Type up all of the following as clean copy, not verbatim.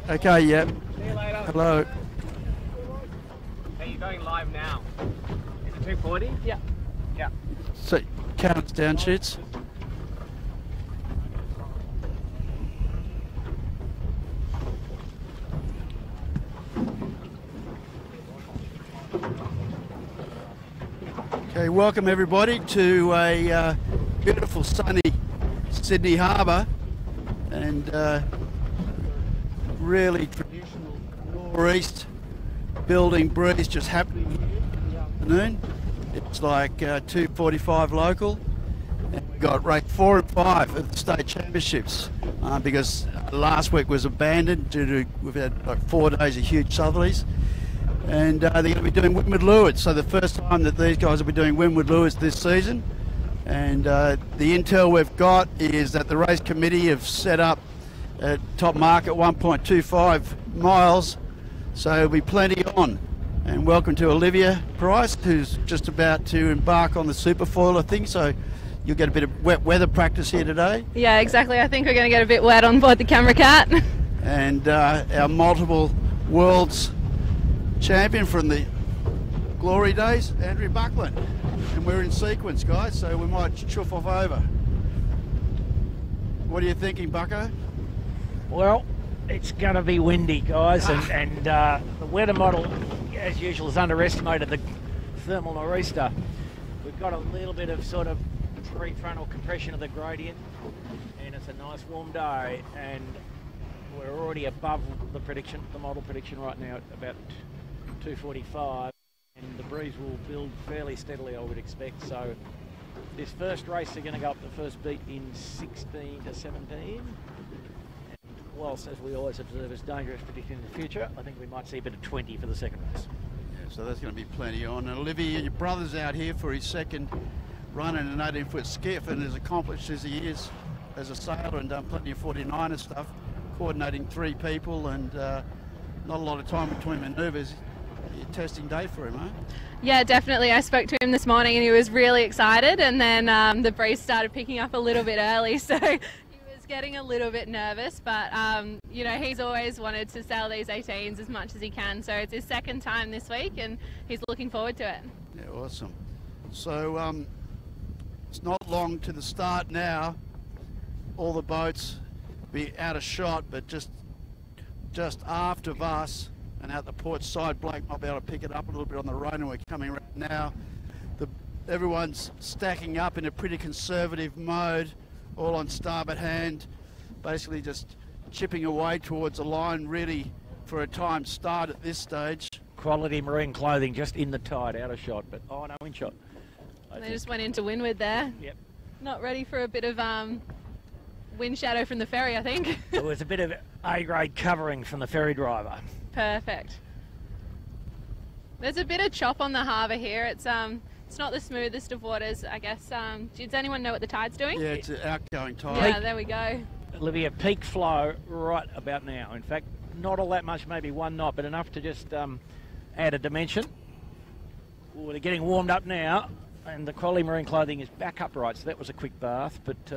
Okay, yep. See you later. Hello. Are you going live now? Is it 240? Yeah. Yeah. So, count us down, shoots. Okay, welcome everybody to a beautiful sunny Sydney Harbour, and really traditional northeast building breeze just happening here in the afternoon. It's like 2:45 local, and we got race 4 and 5 at the state championships because last week was abandoned due to we've had like 4 days of huge southerlies. And they're going to be doing windward-leeward, so the first time that these guys will be doing windward-leeward this season. And the intel we've got is that the race committee have set up a top mark at 1.25 miles, so there'll be plenty on. And welcome to Olivia Price, who's just about to embark on the superfoiler thing, so you'll get a bit of wet weather practice here today. Yeah, exactly. I think we're going to get a bit wet on board the Camera Cat. And our multiple worlds champion from the glory days, Andrew Buckland, and we're in sequence, guys, so we might chuff off over. What are you thinking, Bucko? Well, it's going to be windy, guys, and the weather model, as usual, has underestimated the thermal nor'easter. We've got a little bit of sort of prefrontal compression of the gradient, and it's a nice warm day, and we're already above the prediction, the model prediction right now at about 2:45, and the breeze will build fairly steadily, I would expect. So this first race, they're going to go up the first beat in 16 to 17. And whilst, as we always observe, as dangerous predicting in the future, I think we might see a bit of 20 for the second race. Yeah, so that's going to be plenty on. And Olivia, your brother's out here for his second run in an 18-foot skiff, and as accomplished as he is as a sailor and done plenty of 49er stuff, coordinating 3 people and not a lot of time between manoeuvres. Testing day for him, huh? Yeah, definitely. I spoke to him this morning and he was really excited, and then the breeze started picking up a little bit early, so he was getting a little bit nervous, but you know, he's always wanted to sail these 18s as much as he can, so it's his second time this week and he's looking forward to it. Yeah, awesome. So it's not long to the start now. All the boats be out of shot, but just aft of us and out the port side, Blake might be able to pick it up a little bit on the road, and we're coming right now. Everyone's stacking up in a pretty conservative mode, all on starboard hand, basically just chipping away towards the line, really for a timed start at this stage. Quality marine clothing just in the tide, out of shot, but oh no, in shot. They just went into windward there. Yep. Not ready for a bit of wind shadow from the ferry, I think. There was a bit of A-grade covering from the ferry driver. Perfect. There's a bit of chop on the harbour here. It's not the smoothest of waters, I guess. Does anyone know what the tide's doing? Yeah, it's an outgoing tide. Yeah, there we go. Olivia, peak flow right about now. In fact, not all that much, maybe 1 knot, but enough to just add a dimension. Well, they're getting warmed up now, and the quality marine clothing is back upright, so that was a quick bath, but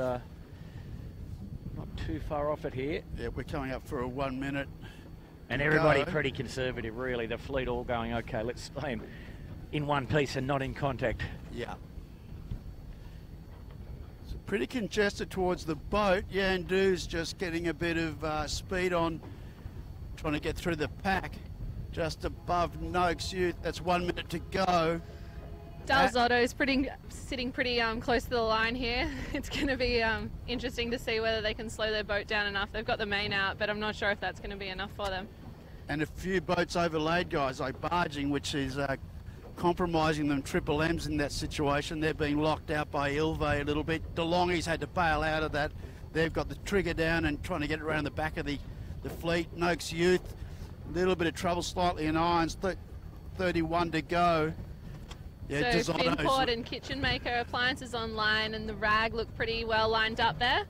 not too far off it here. Yeah, we're coming up for a 1 minute. And everybody pretty conservative, really. The fleet all going, okay, let's stay in one piece and not in contact. Yeah. So pretty congested towards the boat. Yandu's just getting a bit of speed on, trying to get through the pack. Just above Noakes Youth. That's 1 minute to go. Dalzotto's sitting pretty close to the line here. It's going to be interesting to see whether they can slow their boat down enough. They've got the main out, but I'm not sure if that's going to be enough for them. And a few boats overlaid, guys, like barging, which is compromising them. Triple M's in that situation. They're being locked out by Ilve a little bit. DeLonghi's had to bail out of that. They've got the trigger down and trying to get it around the back of the fleet. Noakes Youth, a little bit of trouble slightly in irons. 31 to go. Yeah, so Finport and Kitchen Maker appliances online, and the RAG look pretty well lined up there.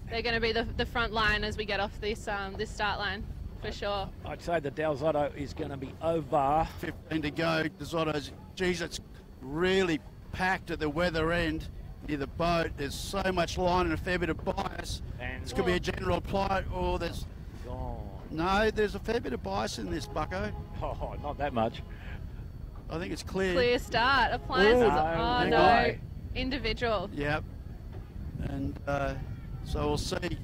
They're going to be the front line as we get off this this start line, for sure. I'd say the Dalzotto is going to be over. 15 to go. Dalzotto's, geez, it's really packed at the weather end. near the boat. There's so much line and a fair bit of bias. And This could be a general plight. Oh, there's gone. no, there's a fair bit of bias in this, bucko. Oh, not that much. I think it's clear. Clear start. Appliances. Ooh. Oh, No no. way. Individual. Yep. And so we'll see.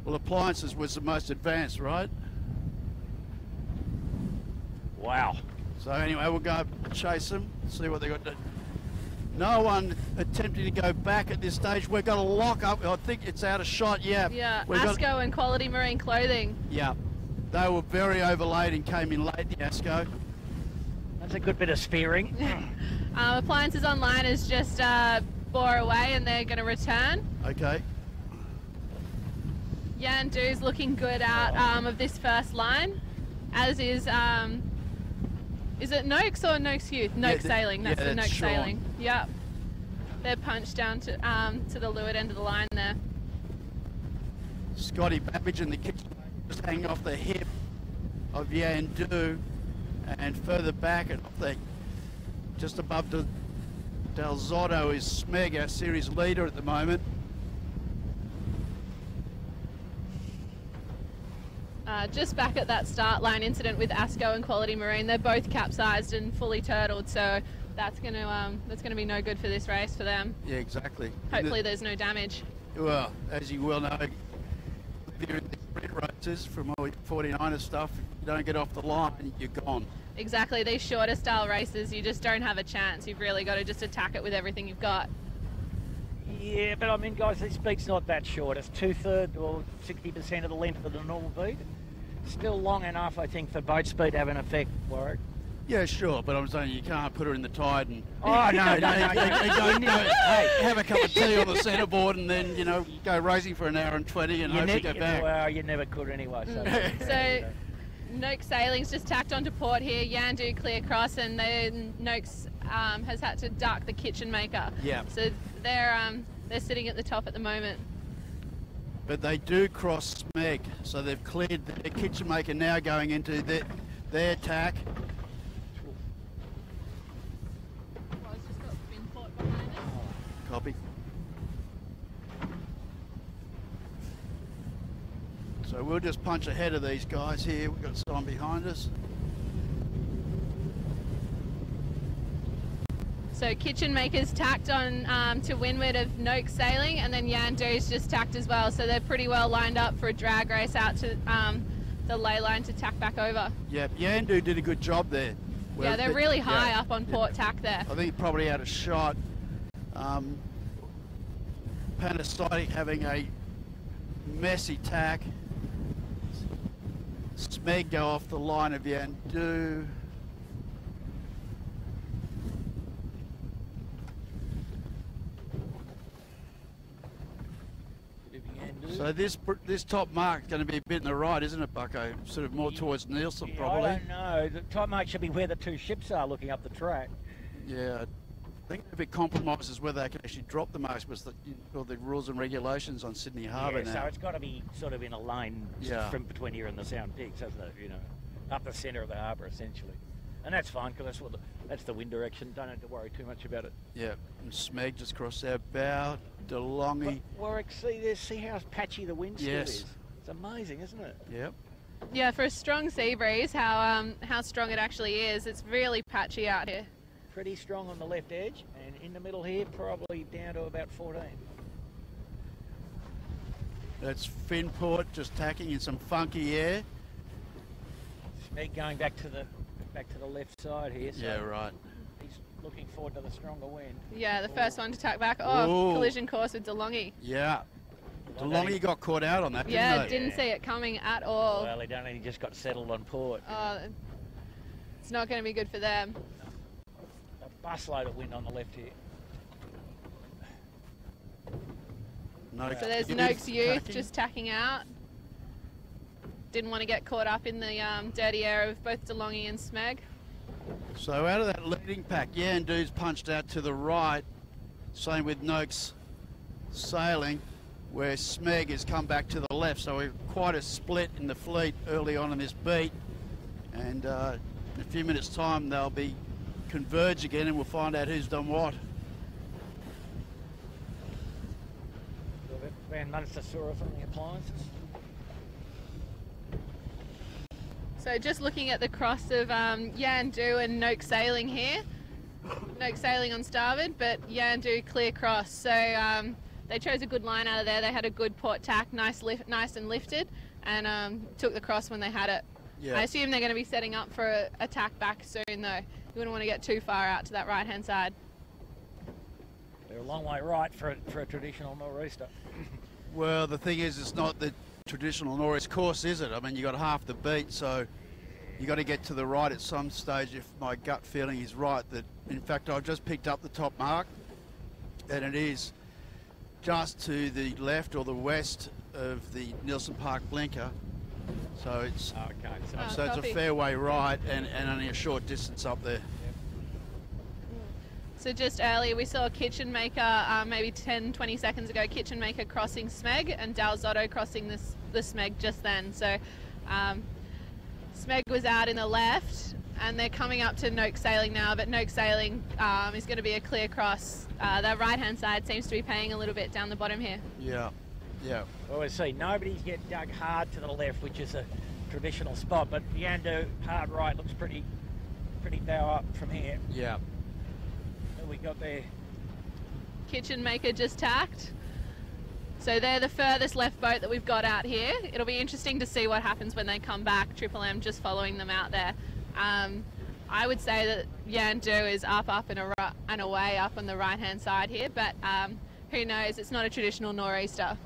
Well, appliances was the most advanced, right? Wow. So anyway, we'll go chase them, see what they got to do. No one attempting to go back at this stage. We've got a lock up. I think it's out of shot. Yeah. Yeah. We've got- ASCO and Quality Marine Clothing. Yeah. They were very overlaid and came in late, the ASCO. That's a good bit of spearing. Appliances Online is just bore away and they're going to return. Okay. Yandu's looking good out of this first line, as is it Noakes or Noakes Youth? Noakes the- Sailing, that's yeah, the that's Noakes Sean. Sailing. Yep. They're punched down to the leeward end of the line there. Scotty Babbage and the kitchen just hanging off the hip of Yandu, and further back and off the, just above Del Zotto is Smeg, our series leader at the moment. Just back at that start line incident with ASCO and Quality Marine, they're both capsized and fully turtled, so that's gonna be no good for this race for them. Yeah, exactly. Hopefully there's no damage. Well, as you well know, during the sprint races from all your 49er stuff, if you don't get off the line, you're gone. Exactly, these shorter style races, you just don't have a chance. You've really got to just attack it with everything you've got. Yeah, but I mean, guys, this beat's not that short. It's 2/3 or 60% of the length of the normal beat. Still long enough, I think, for boat speed to have an effect, Warwick. Yeah, sure, but I'm saying you can't put her in the tide and Oh, no, you know, Hey, have a cup of tea on the centreboard and then, you know, go racing for an hour and 20 and hopefully go back. Well, you never could anyway. So Noakes Sailing's just tacked onto port here, Yandu clear cross, and then Noakes has had to duck the kitchen maker. Yeah. So they're sitting at the top at the moment. But they do cross Smeg, so they've cleared their kitchen maker now going into their attack. Copy. So we'll just punch ahead of these guys here. We've got someone behind us. So Kitchen Maker's tacked on to windward of Noakes Sailing, and then Yandu's just tacked as well. So they're pretty well lined up for a drag race out to the ley line to tack back over. Yeah, Yandu did a good job there. Yeah, they're really high up on port tack there. I think probably out of shot. Panasonic having a messy tack. Smeg go off the line of Yandu. So this top mark is going to be a bit in the right, isn't it, Bucko? Sort of more towards Nielsen, probably. I don't know. The top mark should be where the two ships are looking up the track. Yeah, I think if it compromises whether they can actually drop the marks with the rules and regulations on Sydney Harbour now. So it's got to be sort of in a lane from between here and the Sound Peaks, hasn't it? You know, up the centre of the harbour, essentially. And that's fine, because that's the wind direction. Don't have to worry too much about it. Yeah, and Smeg just crossed our bow. DeLonghi. Warwick, see how patchy the wind still is? It's amazing, isn't it? Yep. Yeah, for a strong sea breeze, how strong it actually is. It's really patchy out here. Pretty strong on the left edge, and in the middle here, probably down to about 14. That's Finport just tacking in some funky air. Smeg going back to the left side here. So yeah, right. He's looking forward to the stronger wind. Yeah, the first one to tack back. Oh, collision course with DeLonghi. Yeah. DeLonghi got caught out on that, yeah, didn't they? Didn't see it coming at all. Well, he just got settled on port. It's not going to be good for them. A busload of wind on the left here. No, so there's Noakes Youth just tacking out. Didn't want to get caught up in the dirty air of both DeLonghi and Smeg. So out of that leading pack, Yandu's punched out to the right. Same with Noakes Sailing, where Smeg has come back to the left. So we've quite a split in the fleet early on in this beat. And in a few minutes' time, they'll be converge again, and we'll find out who's done what. Van Munster saw us on the appliances. So just looking at the cross of Yandu and Noak Sailing here. Noak Sailing on starboard, but Yandu clear cross. So they chose a good line out of there. They had a good port tack, nice and lifted, and took the cross when they had it. Yeah. I assume they're going to be setting up for a tack back soon, though. You wouldn't want to get too far out to that right-hand side. They're a long way right for a traditional nor'easter. Well, the thing is, it's not the traditional nor'east course, is it? I mean, you got half the beat, so you got to get to the right at some stage. If my gut feeling is right, that in fact I've just picked up the top mark, and it is just to the left or the west of the Nielsen Park blinker. So it's Okay, so it's a fairway right and only a short distance up there. So just earlier we saw Kitchen Maker, maybe 10-20 seconds ago, Kitchen Maker crossing Smeg and Dalzotto crossing the Smeg just then. So Smeg was out in the left and they're coming up to Noak Sailing now, but Noak Sailing is going to be a clear cross. That right-hand side seems to be paying a little bit down the bottom here. Yeah, yeah. Well, we see nobody's getting dug hard to the left, which is a traditional spot, but Yandu hard right looks pretty bow up from here. Yeah. What we got there? Kitchen Maker just tacked. So they're the furthest left boat that we've got out here. It'll be interesting to see what happens when they come back. Triple M just following them out there. I would say that Yandu is up and away up on the right-hand side here, but who knows? It's not a traditional nor'easter.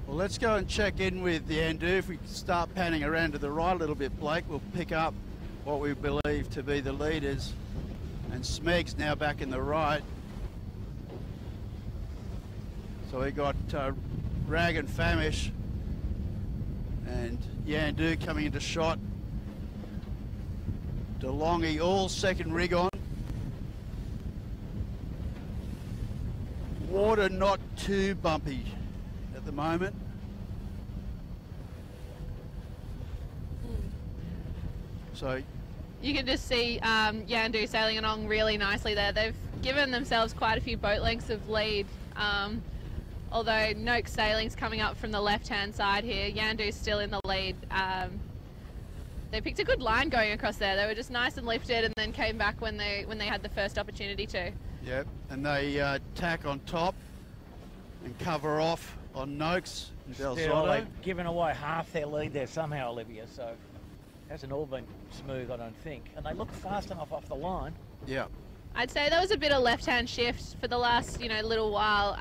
Well, let's go and check in with Yandu. If we start panning around to the right a little bit, Blake, we'll pick up what we believe to be the leaders. And Smeg's now back in the right. So we got Rag and Famish and Yandu coming into shot. DeLonghi all second rig on. Water not too bumpy at the moment. So you can just see Yandu sailing along really nicely there. They've given themselves quite a few boat lengths of lead. Although Noak Sailing's coming up from the left-hand side here, Yandu's still in the lead. They picked a good line going across there. They were just nice and lifted, and then came back when they had the first opportunity to. Yep, and they tack on top and cover off on Noakes and Still, Dalzotto. they've given away half their lead there somehow, Olivia, so it hasn't all been smooth, I don't think. And they look fast enough off the line. Yeah. I'd say there was a bit of left-hand shift for the last, little while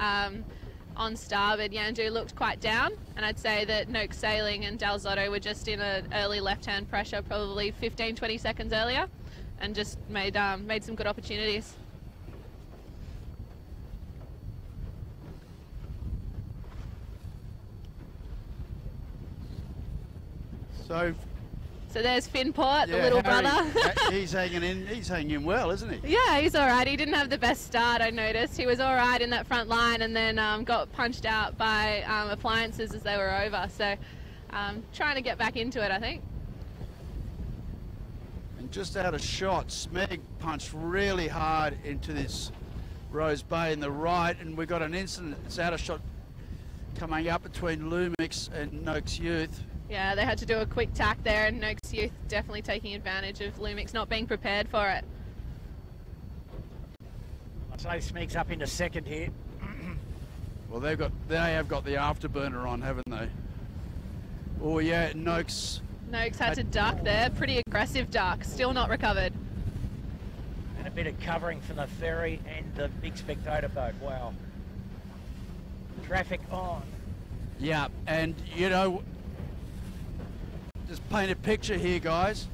on starboard. Yandu looked quite down, and I'd say that Noak Sailing and Dalzotto were just in an early left-hand pressure, probably 15-20 seconds earlier, and just made some good opportunities. So there's Finport, the little Harry, brother. he's hanging in well, isn't he? Yeah, he's all right. He didn't have the best start, I noticed. He was all right in that front line, and then got punched out by appliances as they were over. So trying to get back into it, I think. And just out of shot, Smeg punched really hard into this Rose Bay in the right, and we got an incident. It's out of shot coming up between Lumix and Noakes Youth. Yeah, they had to do a quick tack there, and Noakes Youth definitely taking advantage of Lumix not being prepared for it. I'd say Smeg's up into second here. Well, they have got the afterburner on, haven't they? Oh yeah, Noakes had to duck there, pretty aggressive duck, still not recovered. And a bit of covering from the ferry and the big spectator boat, wow. Traffic on. Yeah, and just paint a picture here, guys.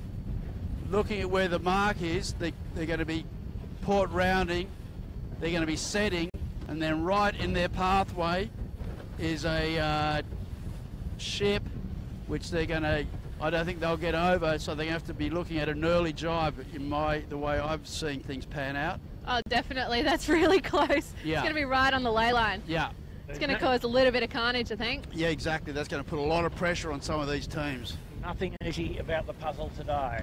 Looking at where the mark is, they're going to be port rounding, they're going to be setting, and then right in their pathway is a ship, which they're going to, I don't think they'll get over, so they have to be looking at an early jibe the way I've seen things pan out. Oh, definitely, that's really close. Yeah. It's going to be right on the ley line. Yeah. It's going to cause a little bit of carnage, I think. Yeah, exactly. That's going to put a lot of pressure on some of these teams. Nothing easy about the puzzle today.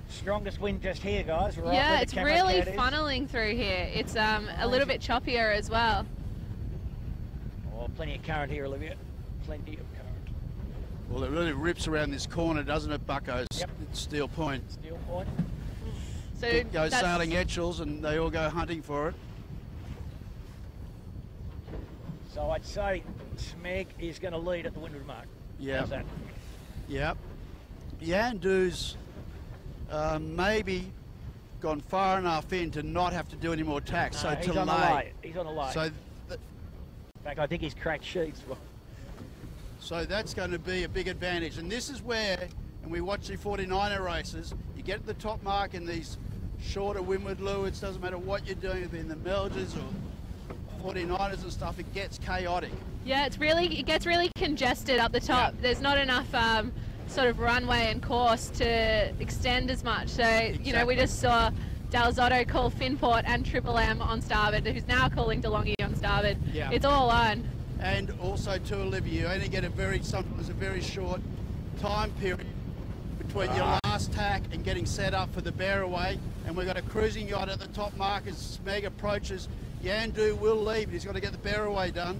Strongest wind just here, guys. Right Yeah, where the it's camera really cat is. funneling through here. It's a little bit choppier as well. Oh, plenty of current here, Olivia. Plenty of current. Well, it really rips around this corner, doesn't it, Bucko's? Yep. It's Steel Point. Steel Point. So It goes that's- sailing Etchells and they all go hunting for it. So I'd say Smeg is going to lead at the windward mark. Yeah. How's that? Yep. Yandu's maybe gone far enough in to not have to do any more tacks. No, so he's to on the lay. lay. He's on the lay. So, In fact, I think he's cracked sheets. so that's going to be a big advantage. And this is where, and we watch the 49er races, you get to the top mark in these shorter windward lewards, doesn't matter what you're doing, in the Melgers or 49ers and stuff, it gets chaotic. Yeah, it gets really congested up the top. Yeah. There's not enough sort of runway and course to extend as much. So, you know, we just saw Dalzotto call Finport and Triple M on starboard, who's now calling DeLonghi on starboard. Yeah. It's all on. And also to Olivia, you only get sometimes a very short time period between your last tack and getting set up for the bear away. And we've got a cruising yacht at the top mark as Smeg approaches. Yandu will leave, he's got to get the bear away done.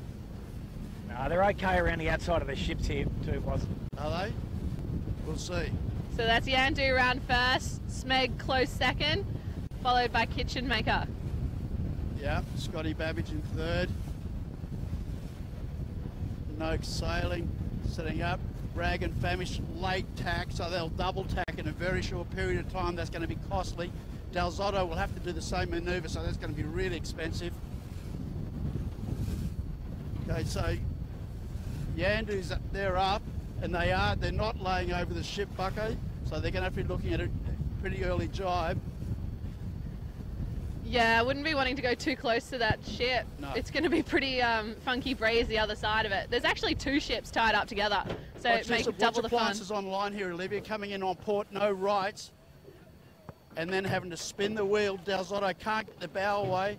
No, they're okay around the outside of the ships here too, wasn't it? Are they? We'll see. So that's Yandu round first, Smeg close second, followed by Kitchen Maker. Yeah, Scotty Babbage in third. Noakes sailing, setting up. Bragg and Famish late tack, so they'll double tack in a very short period of time. That's going to be costly. Dalzotto will have to do the same manoeuvre, so that's going to be really expensive. Okay, so Yandu's they're up, and they're not laying over the ship, Bucko, so they're going to have to be looking at a pretty early jibe. Yeah, I wouldn't be wanting to go too close to that ship. No. It's going to be pretty funky breeze the other side of it. There's actually two ships tied up together, so it makes double the fun. Appliances online here, Olivia, coming in on port, no rights, and then having to spin the wheel. Dalzotto can't get the bow away.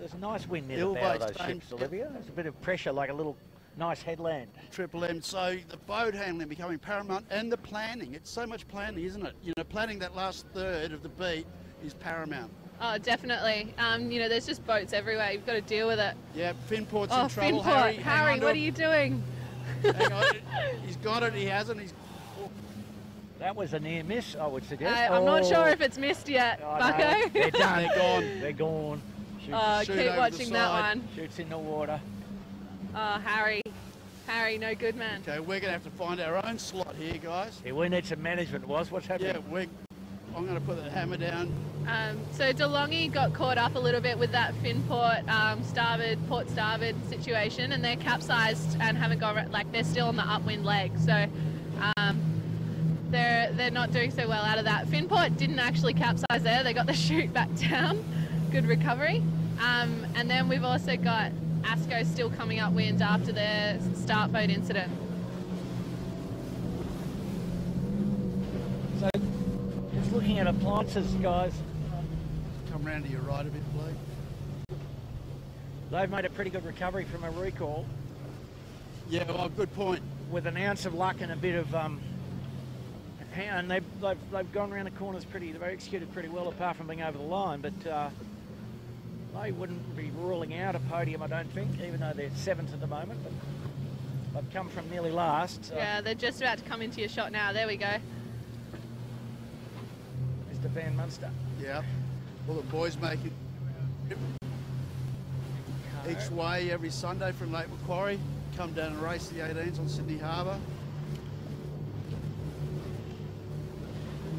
There's a nice wind near the bow of those ships, Olivia. There's a bit of pressure, like a little nice headland. Triple M, so the boat handling becoming paramount, and the planning. It's so much planning, isn't it? You know, planning that last third of the beat is paramount. Oh, definitely. You know, there's just boats everywhere. You've got to deal with it. Yeah, Finport's Oh, in trouble. Finport, hang Harry, on to what are it. you doing? Hang on. He's got it, he hasn't. That was a near miss, I would suggest. I'm not sure if it's missed yet, Oh, no, Bucko. they're done. They're gone. They're gone. Oh, shoot keep over the watching that side. one. Shoots in the water. Oh, Harry, no good, man. Okay, we're going to have to find our own slot here, guys. Yeah, we need some management, what's happening? Yeah, I'm going to put the hammer down. So DeLonghi got caught up a little bit with that Finport port starboard situation, and they're capsized and haven't gone, like, they're still on the upwind leg. So they're not doing so well out of that. Finport didn't actually capsize there. They got the chute back down. Good recovery. And then we've also got Asco still coming upwind after their start boat incident. So, just looking at appliances, guys, Come round to your right a bit, Blake. they've made a pretty good recovery from a recall Yeah, well, good point. with an ounce of luck and a bit of and they've gone around the corners they've executed pretty well apart from being over the line, but they wouldn't be ruling out a podium, I don't think, even though they're 7th at the moment, but they've come from nearly last. So. Yeah, they're just about to come into your shot now. There we go. Mr. Van Munster. Yeah. Well, the boys make it each way every Sunday from Lake Macquarie. Come down and race the 18s on Sydney Harbour.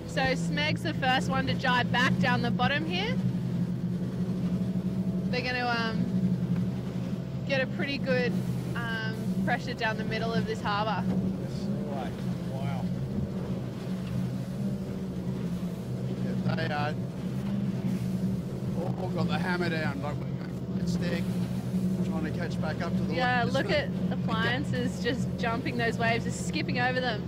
So Smeg's the first one to jibe back down the bottom here. They're going to get a pretty good pressure down the middle of this harbour. Right. Wow. Yeah, they are all got the hammer down, like it's stick, trying to catch back up to the Yeah, line. look at Appliances just jumping those waves, just skipping over them.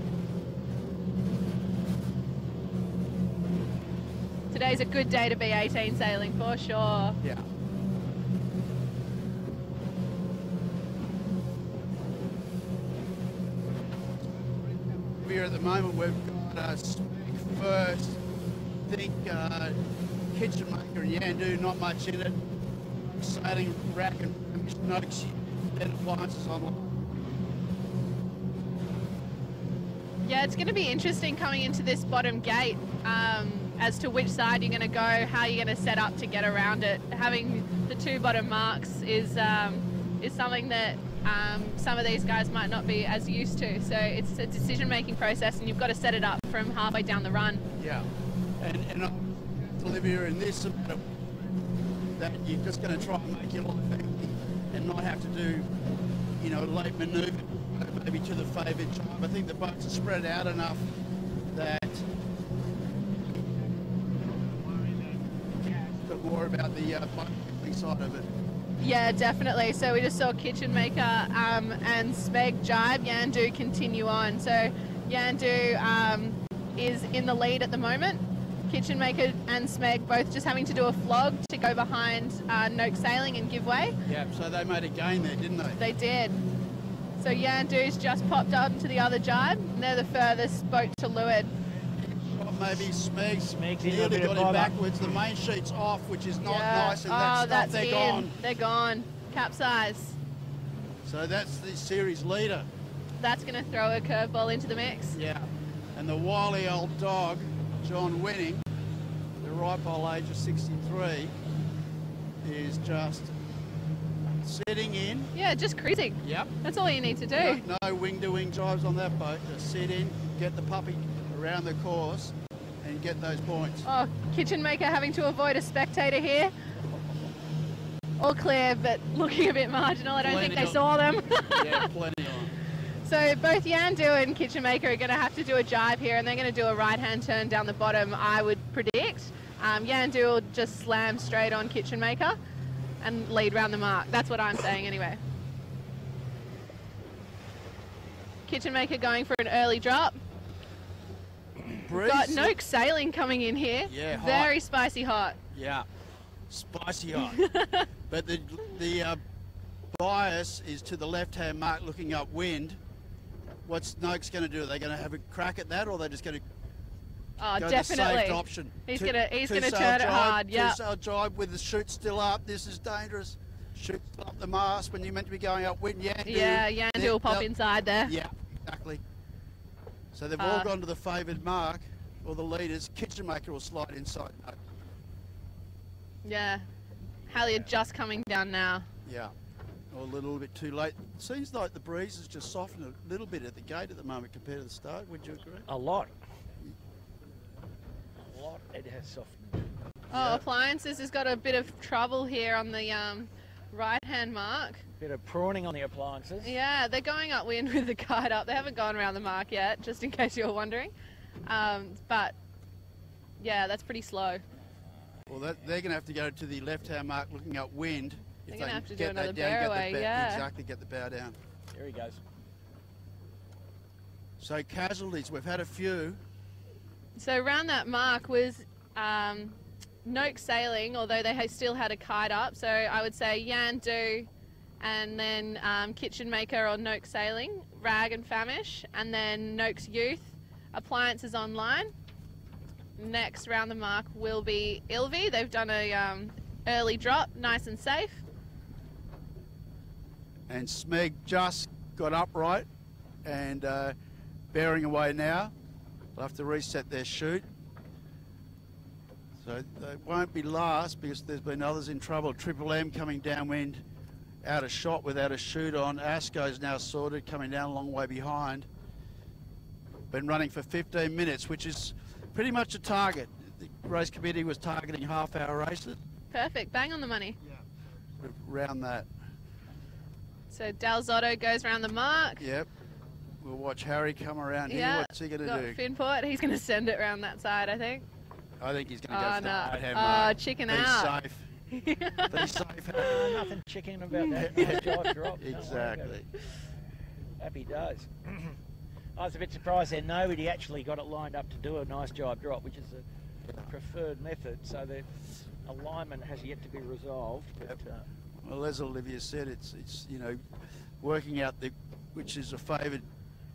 Today's a good day to be 18 sailing for sure. Yeah. Here at the moment we've got first. I think Kitchen Maker and Yandu, not much in it. Sailing, rack and Noakes, then appliances online. Yeah, it's going to be interesting coming into this bottom gate as to which side you're going to go, how you're going to set up to get around it. Having the two bottom marks is something that some of these guys might not be as used to. So it's a decision-making process, and you've got to set it up from halfway down the run. Yeah, and Olivia, in this that you're just going to try and make your life easy and not have to do, you know, late manoeuvre maybe to the favoured drive. I think the boats are spread out enough that but more about the boat side of it. Yeah, definitely. So we just saw Kitchen Maker and Smeg jibe. Yandu continue on. So Yandu is in the lead at the moment. Kitchen Maker and Smeg both just having to do a flog to go behind Noak Sailing and give way. Yeah, so they made a gain there, didn't they? They did. So Yandu's just popped up to the other jibe. And they're the furthest boat to leeward. Maybe Smeg's nearly got him backwards. The main sheet's off, which is not nice, and they're gone. They're gone. Capsize. So that's the series leader. That's going to throw a curveball into the mix. Yeah, and the wily old dog, John Winning, the ripe old age of 63, is just sitting in. Yeah, just cruising. Yep. That's all you need to do. No wing-to-wing drives on that boat. Just sit in, get the puppy around the course, and get those points. Oh, Kitchen Maker having to avoid a spectator here. All clear, but looking a bit marginal. I don't think they saw them. Yeah, plenty on. So both Yandu and Kitchen Maker are going to have to do a jibe here, and they're going to do a right-hand turn down the bottom, I would predict. Yandu will just slam straight on Kitchen Maker and lead round the mark. That's what I'm saying anyway. Kitchen Maker going for an early drop. Breeze. Got Noak Sailing coming in here. Yeah, hot. Very spicy hot. Yeah, spicy hot. But the bias is to the left-hand mark looking upwind. What's Noak's going to do? Are they going to have a crack at that, or are they just going to go definitely. the safe option? He's going to turn it hard. Yeah. Two-sail jibe with the chute still up. This is dangerous. Chute still up the mast when you're meant to be going upwind. Yandu will pop inside there. Yeah, exactly. So they've all gone to the favoured mark, or the leaders. Kitchen Maker will slide inside. No. Yeah. Halyard just coming down now. Yeah, or a little bit too late. Seems like the breeze has just softened a little bit at the gate at the moment compared to the start. Would you agree? A lot. It has softened. Oh, Appliances has got a bit of trouble here on the right-hand mark. Bit of prawning on the Appliances. Yeah, they're going upwind with the kite up. They haven't gone around the mark yet, just in case you were wondering. But yeah, that's pretty slow. Well, they're going to have to go to the left-hand mark looking upwind. They're going to have to do another bear away, yeah. Exactly, get the bow down. There he goes. So casualties, we've had a few. So around that mark was Noak Sailing, although they still had a kite up. So I would say Yandu, and then Kitchen Maker or Noak Sailing, Rag and Famish, and then Noak's Youth, Appliances online. Next round the mark will be Ilvi. They've done a early drop, nice and safe. And Smeg just got upright and bearing away now. They'll have to reset their chute. So they won't be last because there's been others in trouble. Triple M coming downwind, out of shot without a chute on. Asco's now sorted, coming down a long way behind. Been running for 15 minutes, which is pretty much a target. The race committee was targeting half-hour races. Perfect, bang on the money. Yeah. Around that. So Dal Zotto goes around the mark. Yep. We'll watch Harry come around here. Yeah. What's he going to do? Finport, he's going to send it around that side, I think. I think he's going to go for the right-hand Oh, mark. chicken Be out. safe. Be safe. Nothing chicken about that. Nice jibe drop. Exactly. Happy days. I was a bit surprised there. Nobody actually got it lined up to do a nice jibe drop, which is the preferred method. So the alignment has yet to be resolved. But, well, as Olivia said, it's you know, working out which is a favoured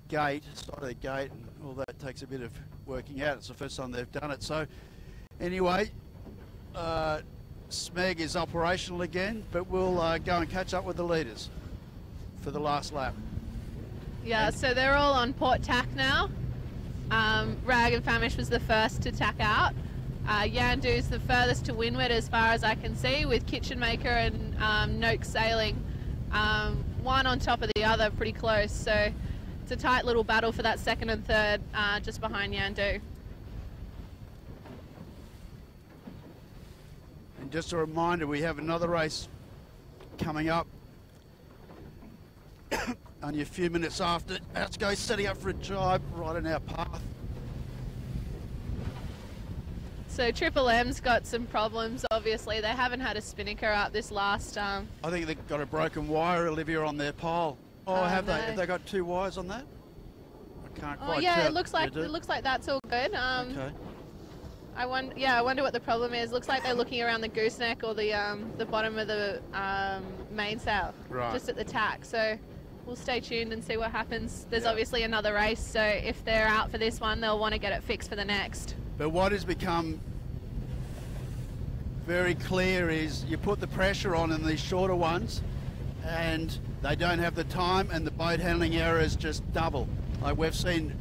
gate, side of the gate, and all that takes a bit of working out. It's the first time they've done it. So anyway, Smeg is operational again, but we'll go and catch up with the leaders for the last lap. Yeah, so they're all on port tack now. Rag and Famish was the first to tack out. Yandu's the furthest to windward as far as I can see, with Kitchen Maker and Noak sailing one on top of the other pretty close. So it's a tight little battle for that second and third just behind Yandu. And just a reminder, we have another race coming up only a few minutes after. Let's go setting up for a jibe right in our path. So Triple M's got some problems, obviously. They haven't had a spinnaker up this last... I think they've got a broken wire, Olivia, on their pole. Oh, have no. they? Have they got 2 wires on that? I can't quite yeah, tell. it looks like that's all good. Okay. I wonder what the problem is. Looks like they're looking around the gooseneck or the bottom of the mainsail, Right. just at the tack. So we'll stay tuned and see what happens. There's Yeah. obviously another race, so if they're out for this one, they'll want to get it fixed for the next. But what has become very clear is you put the pressure on in these shorter ones and they don't have the time, and the boat handling errors just double. Like we've seen,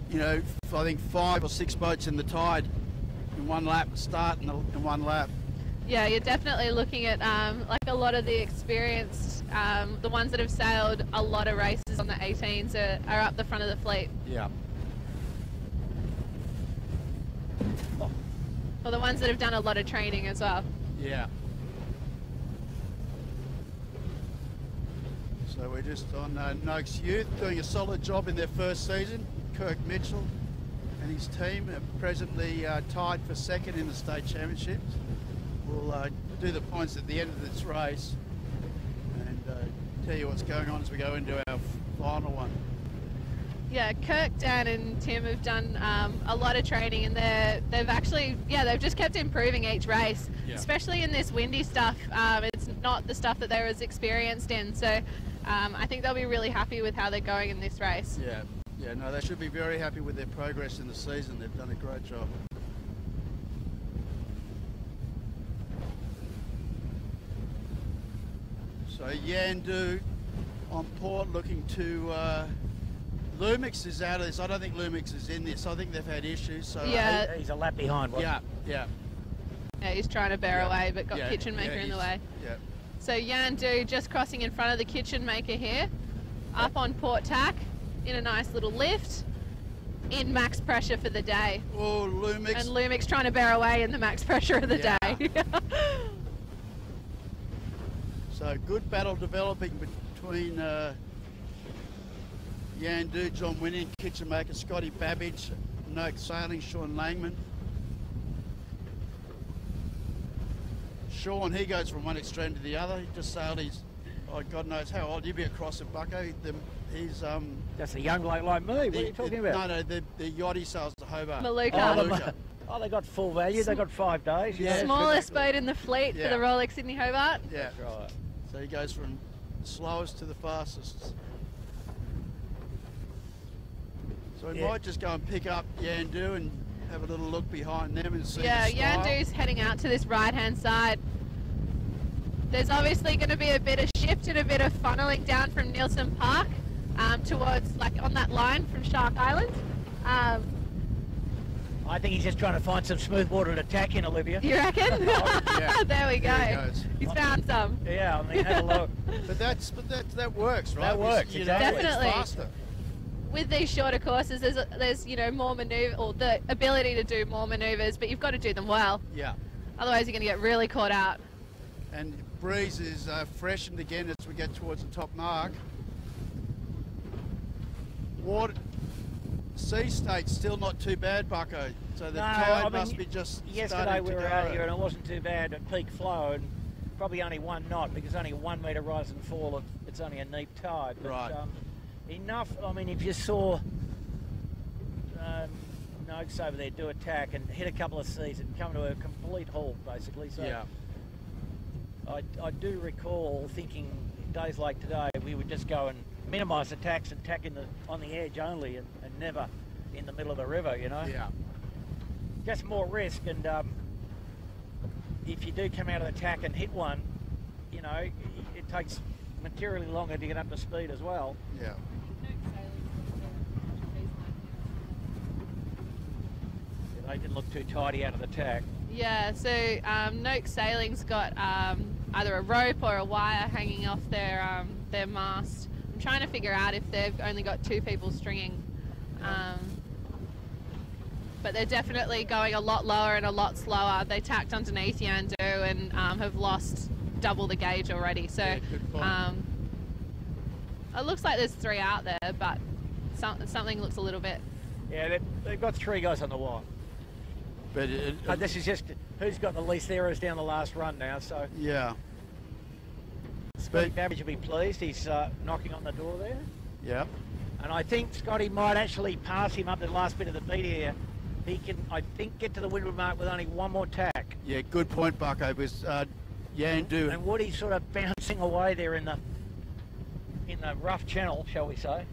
you know, I think 5 or 6 boats in the tide in one lap, start in one lap. Yeah, you're definitely looking at like a lot of the experienced, the ones that have sailed a lot of races on the 18s are up the front of the fleet. Yeah. Or the ones that have done a lot of training as well. Yeah. So we're just on Noakes Youth doing a solid job in their first season. Kirk Mitchell and his team are presently tied for second in the state championships. We'll do the points at the end of this race and tell you what's going on as we go into our final one. Yeah, Kirk, Dan and Tim have done a lot of training, and they've just kept improving each race, Yeah. especially in this windy stuff. It's not the stuff that they're as experienced in, so I think they'll be really happy with how they're going in this race. Yeah, yeah, no, they should be very happy with their progress in the season. They've done a great job. So Yandu on port looking to... Lumix is out of this. I don't think Lumix is in this. I think they've had issues. So Yeah. He's a lap behind. yeah, yeah. Yeah, he's trying to bear away, but got Kitchen Maker in the way. Yeah. So Yandu just crossing in front of the Kitchen Maker here, up on port tack, in a nice little lift, in max pressure for the day. Oh, Lumix. And Lumix trying to bear away in the max pressure of the day. So good battle developing between Yandu, John Winning, Kitchen Maker, Scotty Babbage, Noak Sailing, Sean Langman. Sean, he goes from one extreme to the other. He just sailed his, oh, God knows how old. You'd be across at Bucko. He's That's a young bloke like me. What are you talking about? No, the yacht he sails to Hobart. Maluka. Oh, they got full value. They got 5 days. Yeah. Smallest boat in the fleet for the Rolex Sydney Hobart. Yeah, That's right. so he goes from the slowest to the fastest. So we might just go and pick up Yandu and have a little look behind them and see Yeah, the style. Yandu's heading out to this right-hand side. There's obviously going to be a bit of shift and a bit of funneling down from Nielsen Park towards, like, on that line from Shark Island. I think he's just trying to find some smooth water to tack in, Olivia. You reckon? Yeah. There we go. There he goes. He's found some. Yeah, I mean, have a look. But that works, right? That works, You know, exactly. it's Definitely. faster. With these shorter courses, there's you know, more maneuver, or the ability to do more maneuvers, but you've got to do them well. Yeah. Otherwise, you're going to get really caught out. And breeze is freshened again as we get towards the top mark. Water, sea state's still not too bad, Bucko. So the tide must be just yesterday starting we to were go. out here and it wasn't too bad at peak flow, and probably only 1 knot because only 1 metre rise and fall. It's only a neap tide. But, Right. Enough. I mean, if you saw Noakes over there do attack and hit a couple of seas and come to a complete halt, basically. So Yeah. I do recall thinking days like today we would just go and minimise attacks and tack on the edge only and never in the middle of the river, you know. Yeah. Just more risk, and if you do come out of the tack and hit one, you know, it takes materially longer to get up to speed as well. Yeah. They didn't look too tidy out of the tack. Yeah, so Noak Sailing's got either a rope or a wire hanging off their mast. I'm trying to figure out if they've only got 2 people stringing. But they're definitely going a lot lower and a lot slower. They tacked underneath Yandu and have lost double the gauge already. So Yeah, good point. it looks like there's 3 out there, but something looks a little bit... Yeah, they've got 3 guys on the wire. But This is just who's got the least errors down the last run now. So yeah. Scotty Babbage will be pleased. He's knocking on the door there. Yeah. And I think Scotty might actually pass him up the last bit of the beat here. He can, I think, get to the windward mark with only 1 more tack. Yeah, good point, Bucko, because Yandu... And Woody's sort of bouncing away there in the rough channel, shall we say.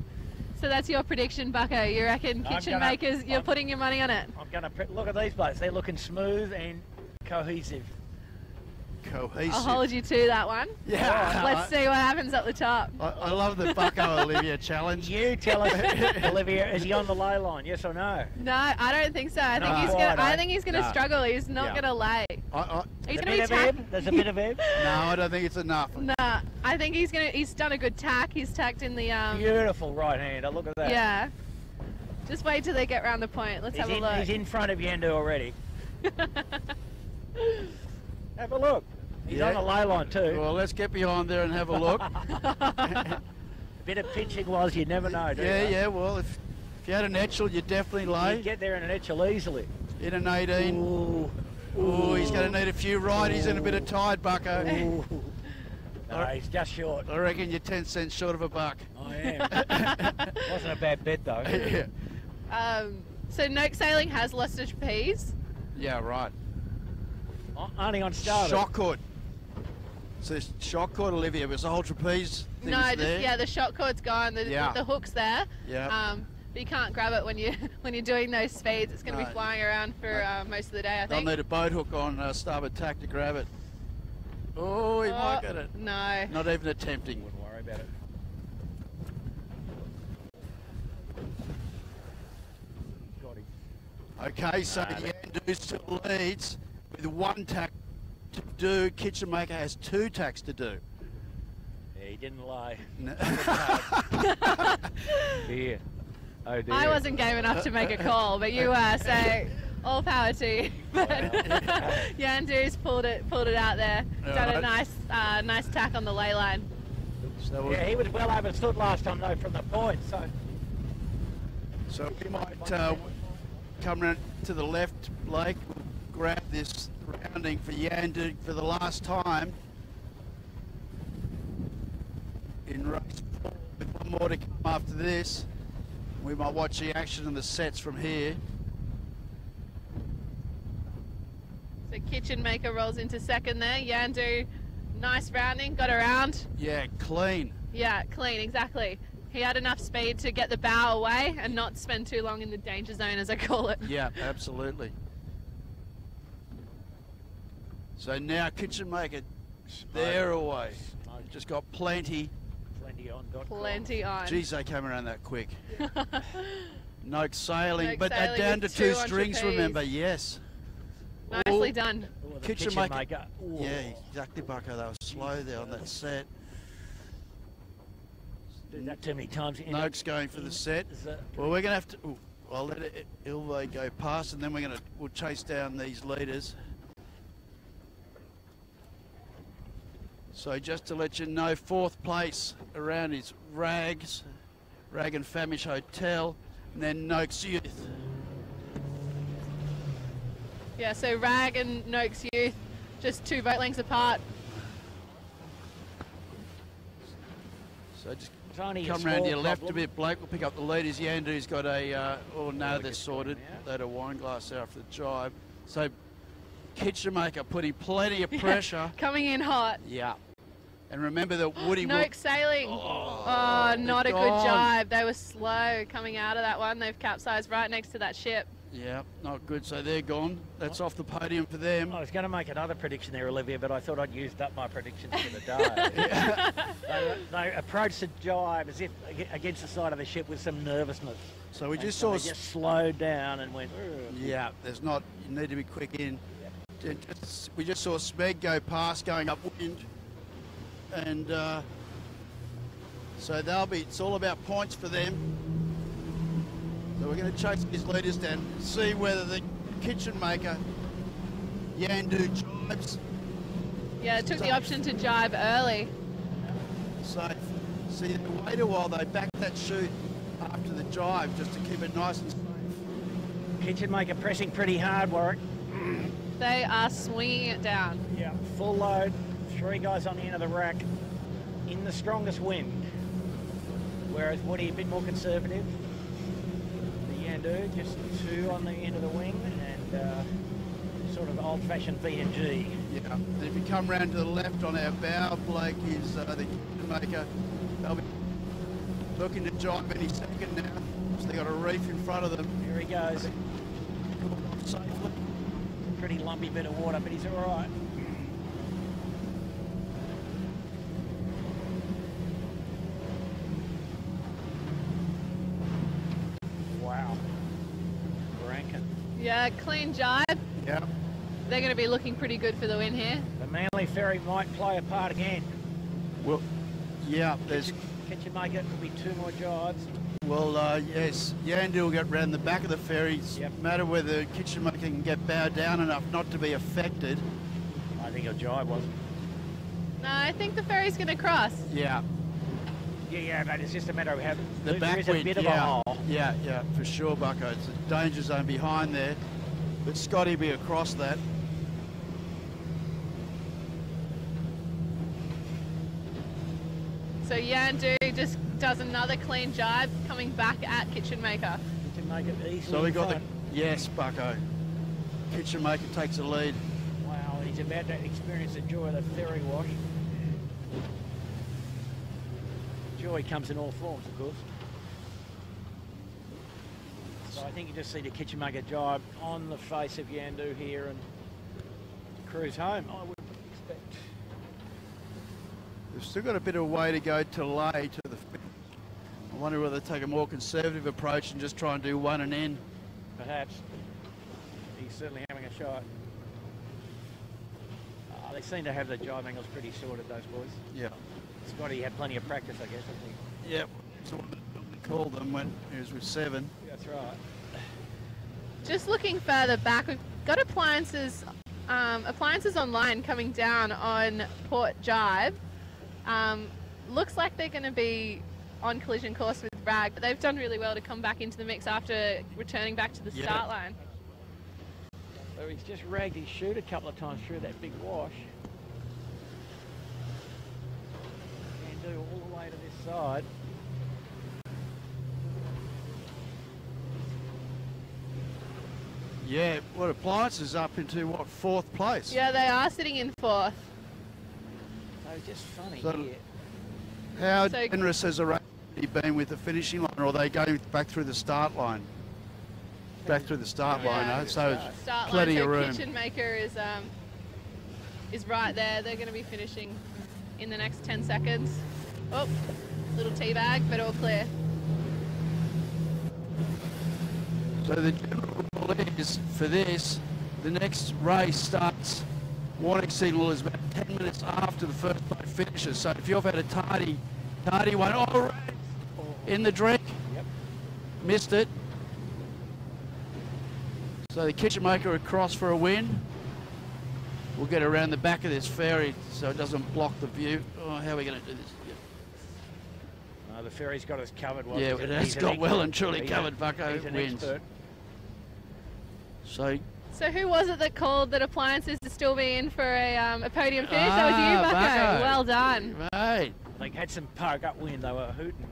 So that's your prediction, Bucko. You reckon Kitchen Makers, you're putting your money on it? I'm going to look at these boats. They're looking smooth and cohesive. Cohesive. I'll hold you to that one. Yeah. Let's see what happens up the top. I love the Bucko Olivia challenge. You tell us, Olivia, is he on the lay line? Yes or no? No, I don't think so. I think he's gonna struggle. He's not gonna lay. He's gonna be tacked. There's a bit of ebb. No, I don't think it's enough. Nah, I think he's done a good tack. He's tacked in the Beautiful right hander. Look at that. Yeah. Just wait till they get round the point. Let's have a look. He's in front of Yandu already. Have a look. He's on the lay line too. Well, let's get behind there and have a look. A bit of pinching was, you never know, do you? Yeah, well, if you had an etchel, you'd definitely lay. You get there in an etchel easily. In an 18. Ooh. Ooh, he's going to need a few righties and a bit of tide, Bucko. No, he's just short. I reckon you're 10 cents short of a buck. I am. Wasn't a bad bet though. So Noak Sailing has lost a trapeze. Yeah, right. Only on starter. Shock cord. So shock cord, Olivia, was the whole trapeze thing there? The shock cord's gone. The hook's there. Yeah. But you can't grab it when you're doing those speeds. It's going to be flying around for most of the day, I think. They'll need a boat hook on starboard tack to grab it. Oh, he might get it. No. Not even attempting. Wouldn't worry about it. Got him. Okay, so Yandu still leads with 1 tack to do. Kitchen Maker has 2 tacks to do. Yeah, he didn't lie. No. Dear. Oh dear. I wasn't game enough to make a call, but you were, so all power to you. But Yandu's pulled it out there. Done a nice tack on the ley line. So Yeah, he was well overstood last time though from the point, So we might come round to the left, Blake. We'll grab this rounding for Yandu for the last time in race 4. With 1 more to come after this. We might watch the action and the sets from here. So Kitchen Maker rolls into second there. Yandu, nice rounding, got around. Yeah, clean. Yeah, clean, exactly. He had enough speed to get the bow away and not spend too long in the danger zone, as I call it. Yeah, absolutely. So now Kitchen Maker, they're away. Just got plenty. plenty on. Plenty on. Geez, they came around that quick. Noak Sailing, Noak but they're Sailing down to with 2 2 on strings, trapeze. remember, yes. Nicely done. Ooh, the Kitchen kitchen maker. Ooh. Yeah, exactly, Bucko. They were slow there on that set. Do that too many times. Noak's going for the set. Well, we're going to have to... Ooh, I'll let Ilve go past, and then we'll chase down these leaders. So just to let you know, 4th place around is Rag and Famish Hotel, and then Noak's Youth. Yeah, so Rag and Noak's Youth, just 2 boat lengths apart. So just Come come round to your left a bit, Blake. We'll pick up the leaders. Yandu's got a... oh, no, they're sorted. They had a wine glass there after the jibe. So Kitchen Maker putting plenty of pressure. Coming in hot. Yeah. And remember that Woody will... Noak sailing. Oh, not a good jibe. They were slow coming out of that one. They've capsized right next to that ship. Yeah, not good. So they're gone. That's off the podium for them. I was going to make another prediction there, Olivia, but I thought I'd used up my predictions for the day. They approached the jibe as if against the side of the ship with some nervousness. So we just so saw... they just slowed down and went... Yeah, there's not... You need to be quick in. We just saw Smeg go past, going upwind. And so they'll be... It's all about points for them. So we're going to chase these leaders down and see whether the kitchen maker, Yandu, jibes. Yeah, it took the option to jibe early. So, see, they waited while they backed that chute after the jibe just to keep it nice and safe. Kitchen maker pressing pretty hard, Warwick. They are swinging it down. Yeah, full load. 3 guys on the end of the rack in the strongest wind. Whereas Woody a bit more conservative. Yandu, just 2 on the end of the wing, and sort of old-fashioned V and G. Yeah, and if you come round to the left on our bow, Blake is the kitchen maker. They'll be looking to jibe any second now, so they've got a reef in front of them. Here he goes. Safely. Pretty lumpy bit of water, but he's all right. Wow. Rankin. Yeah, clean jibe. Yeah. They're going to be looking pretty good for the win here. The Manly ferry might play a part again. Well, yeah, there's... Kitchen maker, could be 2 more jibes. Well, yes, Yandu will get round the back of the ferry. Yep. No matter whether the kitchen maker can get bowed down enough not to be affected. I think a jibe wasn't. No, I think the ferry's going to cross. Yeah. Yeah, but it's just a matter of how The there is a backwind, bit of a hole. Yeah, for sure, Bucko. It's a danger zone behind there. But Scotty will be across that. So Yandu just does another clean jibe coming back at kitchen maker. Kitchen maker easily. So we got front. yes, Bucko. Kitchen maker takes the lead. Wow, he's about to experience the joy of the ferry wash. Joy comes in all forms, of course. So I think you just see the kitchen maker jibe on the face of Yandu here and cruise home, I would expect. We've still got a bit of way to go to lay to the finish. I wonder whether they take a more conservative approach and just try and do one and end. Perhaps. He's certainly having a shot. They seem to have the jibe angles pretty sorted, those boys. Yeah. Scotty had plenty of practice, I guess, I think. Yep. So what they called them when he was with 7. That's right. Just looking further back, we've got appliances online coming down on Port Jibe. Looks like they're going to be on collision course with Rag, but they've done really well to come back into the mix after returning back to the start line. So he's just ragged his chute a couple of times through that big wash. And do all the way to this side. Yeah, what appliance is up into what, 4th place? Yeah, they are sitting in 4th. So just funny So- here. How So- generous has a race been with the finishing line, or are they going back through the start line? Back through the start line, Yeah. eh? So Start plenty line, of so room. kitchen maker is right there. They're going to be finishing in the next 10 seconds. Oh, little tea bag, but all clear. So the general rule is for this, the next race starts, warning signal is about 10 minutes after the first boat finishes. So if you've had a tardy one, oh, red, in the drink, Yep. missed it. So the kitchen maker across for a win. We'll get around the back of this ferry so it doesn't block the view. Oh, how are we going to do this? The ferry's got us covered. Yeah, it has got well and truly covered. Bucko He's an wins. expert. So who was it that called that appliances to still be in for a podium finish? That was you, Bucko. Bucko. Well done. Right. They had some poke upwind. They were hooting.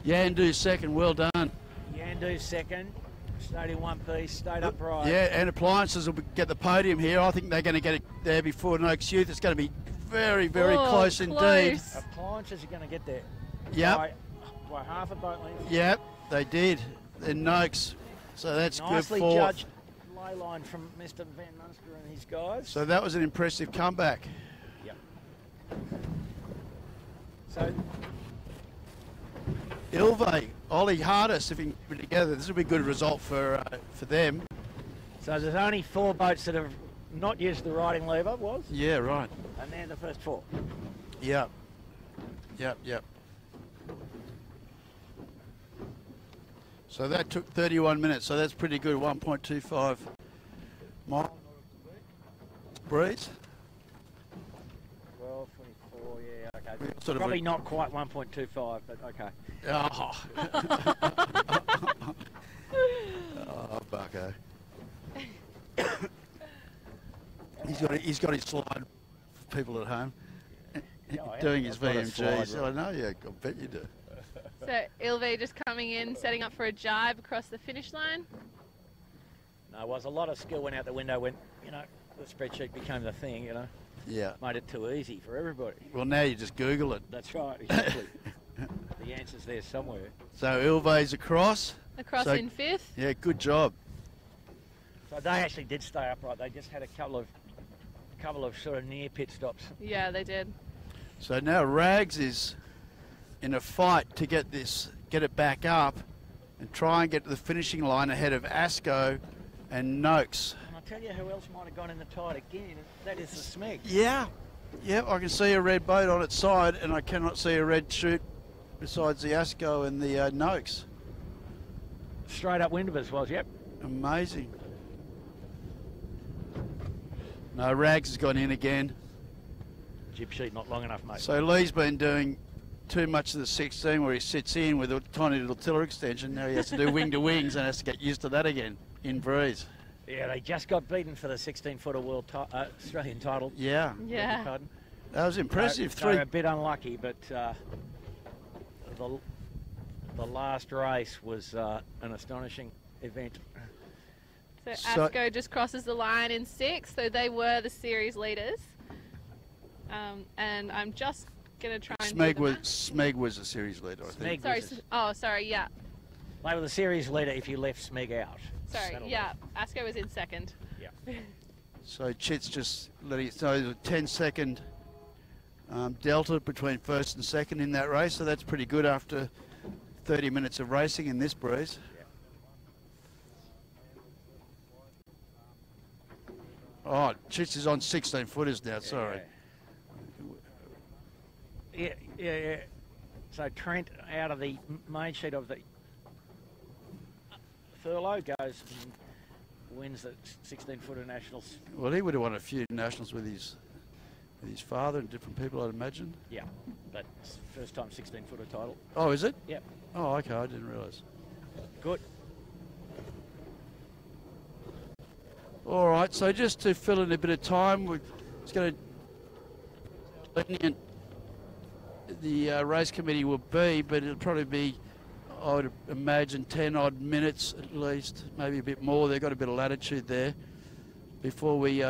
Yandu second, well done. Yandu second. Stayed in one piece. Stayed upright. Yeah, and appliances will get the podium here. I think they're going to get it there before Noak's Youth. It's going to be very, very Oh, close indeed. close. Appliances are going to get there. Yep. By half a boat length. Yep, they did. They're Noakes. So that's Nicely good for. judged lay line from Mr. Van Munster and his guys. So that was an impressive comeback. Yep. So Ilve, Ollie Hardest, if he can keep it together, this will be a good result for them. So there's only 4 boats that have not used the riding lever, Yeah, right. and they're the first 4. Yep. Yep, yep. So that took 31 minutes, so that's pretty good, 1.25 mile breeze. 12, 24, yeah, okay. Sort of Probably a- not quite 1.25, but okay. Oh, oh bucko. He's got his slide for people at home. Yeah, I Doing have. his I've got a VMGs. slide, I know, yeah, I bet you do. So Ilve just coming in, setting up for a jibe across the finish line. No, it was a lot of skill went out the window when, you know, the spreadsheet became the thing, you know. Yeah. Made it too easy for everybody. Well, now you just Google it. That's right, exactly. The answer's there somewhere. So Ilve's across. Across So- in 5th. Yeah, good job. So they actually did stay upright. They just had a couple of sort of near pit stops. Yeah, they did. So now Rags is in a fight to get it back up and try and get to the finishing line ahead of Asco and Noakes. And I'll tell you who else might have gone in the tide again, and that is the Smeg. Yeah, I can see a red boat on its side and I cannot see a red chute besides the Asco and the Noakes. Straight up wind of us was, yep. Amazing. No, Rags has gone in again. Jib sheet not long enough, mate. So Lee's been doing too much of the 16 where he sits in with a tiny little tiller extension. Now he has to do wing to wings and has to get used to that again in breeze. Yeah, they just got beaten for the 16-footer world Australian title. Yeah, Beg your Yeah. pardon. that was impressive. They're a bit unlucky, but the last race was an astonishing event. So So- Asco just crosses the line in 6th, so they were the series leaders. And I'm just going to try and do Smeg was a series leader, I think. Smeg Sorry, was sorry, yeah. They were the series leader if you left Smeg out. Sorry, Settled yeah. Asco was in 2nd. it. Yeah. So Chit's just letting it know there's a 10-second delta between first and second in that race, so that's pretty good after 30 minutes of racing in this breeze. Oh, Chits is on 16 footers now, sorry. Yeah. So Trent out of the main sheet of the furlough goes and wins the 16-footer nationals. Well, he would have won a few nationals with his father and different people, I'd imagine. Yeah, that's first time 16-footer title. Oh, is it? Yep. Oh, okay, I didn't realise. Good. All right, so just to fill in a bit of time, we're just going to the race committee will be, but it'll probably be, I would imagine, 10 odd minutes at least, maybe a bit more. They've got a bit of latitude there before we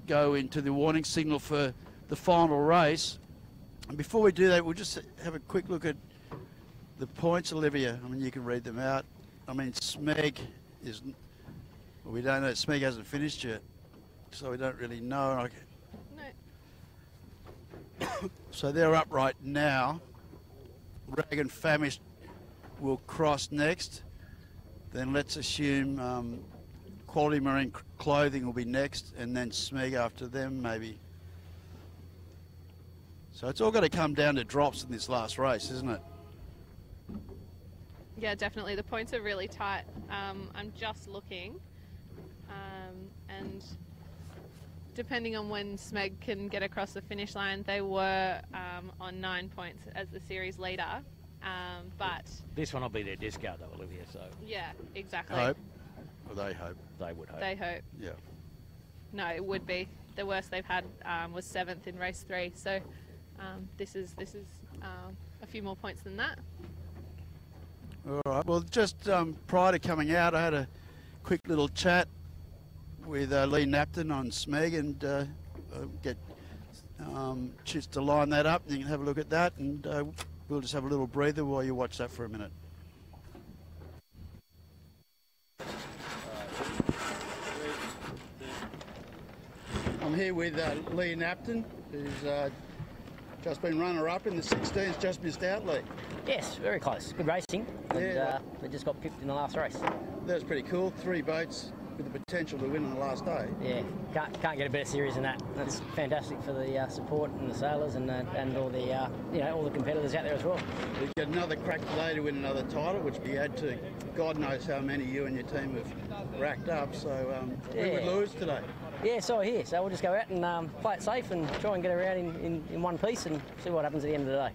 go into the warning signal for the final race. And before we do that, we'll just have a quick look at the points, Olivia. I mean, you can read them out. I mean, Smeg is, well, we don't know. Smeg hasn't finished yet, so we don't really know. No. So they're up right now. Rag and Famish will cross next. Then let's assume Quality Marine Clothing will be next, and then Smeg after them, maybe. So it's all going to come down to drops in this last race, isn't it? Yeah, definitely. The points are really tight. I'm just looking. And depending on when Smeg can get across the finish line, they were on 9 points as the series leader. But This one will be their discard though, Olivia, so yeah, exactly. Hope. Well, they hope. they would hope. They hope. Yeah. No, it would be. The worst they've had was 7th in race 3. So this is a few more points than that. All right. Well, just prior to coming out, I had a quick little chat with Lee Napton on Smeg and just to line that up, and you can have a look at that, and we'll just have a little breather while you watch that for a minute. I'm here with Lee Napton, who's just been runner-up in the 16s, just missed out, Lee. Yes, very close. Good racing. Yeah. And they just got pipped in the last race. That was pretty cool. 3 boats with the potential to win on the last day. Yeah, can't get a better series than that. That's fantastic for the support and the sailors and all the all the competitors out there as well. We get another crack today to win another title, which we add to God knows how many you and your team have racked up. So we would lose today. Yeah, so here. So we'll just go out and play it safe and try and get around in one piece and see what happens at the end of the day.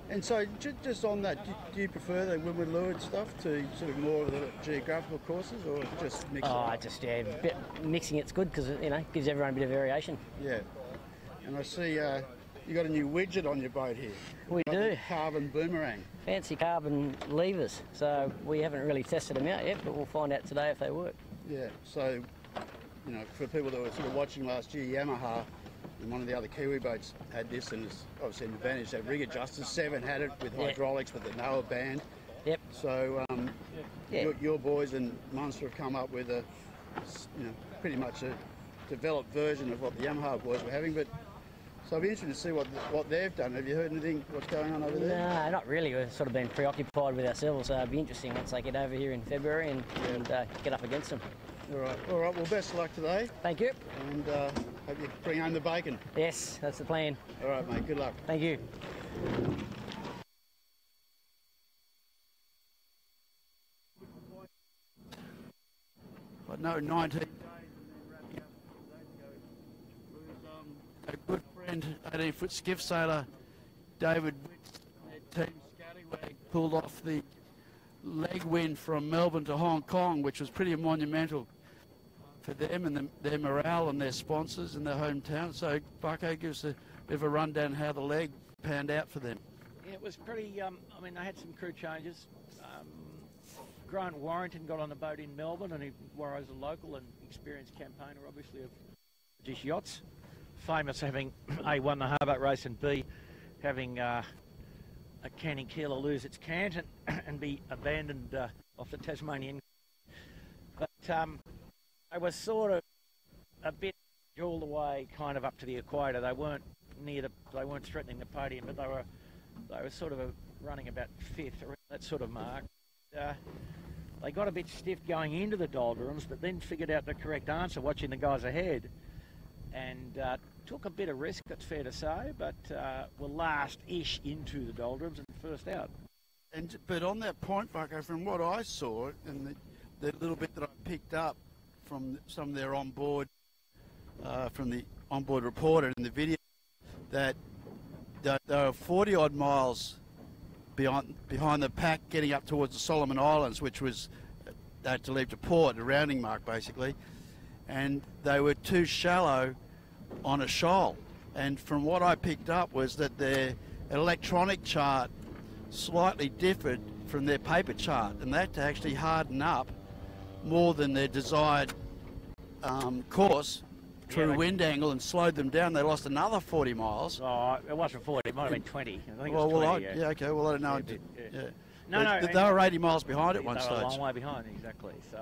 And so, just on that, do you prefer the windward-leeward stuff to sort of more of the geographical courses, or just mix it? Mixing it's good because it gives everyone a bit of variation. Yeah. And I see you got a new widget on your boat here. We do. Carbon boomerang. Fancy carbon levers. So we haven't really tested them out yet, but we'll find out today if they work. Yeah. So, for people that were sort of watching last year, Yamaha and one of the other Kiwi boats had this, and it's obviously an advantage. That rig adjusters, 7 had it with hydraulics with the NOAA band. Yep. So your boys and Munster have come up with a, pretty much a developed version of what the Yamaha boys were having. But so I'll be interested to see what they've done. Have you heard anything? What's going on over there? No, not really. We've sort of been preoccupied with ourselves. So it'll be interesting once they get over here in February and get up against them. All right. Well, best of luck today. Thank you. And hope you bring home the bacon. Yes, that's the plan. All right, mate. Good luck. Thank you. I know 19 days and then wrapping up 4 days ago was a good friend, 18-foot skiff sailor, David Witts, and their team Scallywag pulled off the leg win from Melbourne to Hong Kong, which was pretty monumental for them and their morale and their sponsors in their hometown. So Bucko gives a bit of a rundown how the leg panned out for them. Yeah, it was pretty, they had some crew changes. Grant Warrington got on the boat in Melbourne, and he was a local and experienced campaigner, obviously, of British yachts. Famous having A, won the Hobart race, and B, having a canning keeler lose its cant and be abandoned off the Tasmanian. But they were sort of a bit all the way kind of up to the equator. They weren't they weren't threatening the podium, but they were sort of running about 5th, around that sort of mark. They got a bit stiff going into the doldrums, but then figured out the correct answer, watching the guys ahead, and took a bit of risk, that's fair to say, but were last-ish into the doldrums and first out. But on that point, Bucko, from what I saw and the little bit that I picked up from some of their onboard, from the onboard reporter in the video, that they were 40-odd miles behind the pack, getting up towards the Solomon Islands, which was they had to leave to port, a rounding mark basically, and they were too shallow on a shoal. And from what I picked up was that their electronic chart slightly differed from their paper chart, and they had to actually harden up more than their desired course through wind angle and slowed them down. They lost another 40 miles. Oh, it wasn't 40, it might have been 20. I think it was 20, okay, well, I don't know. Yeah. No, they were 80 miles behind at one stage. They were a long way behind, exactly. So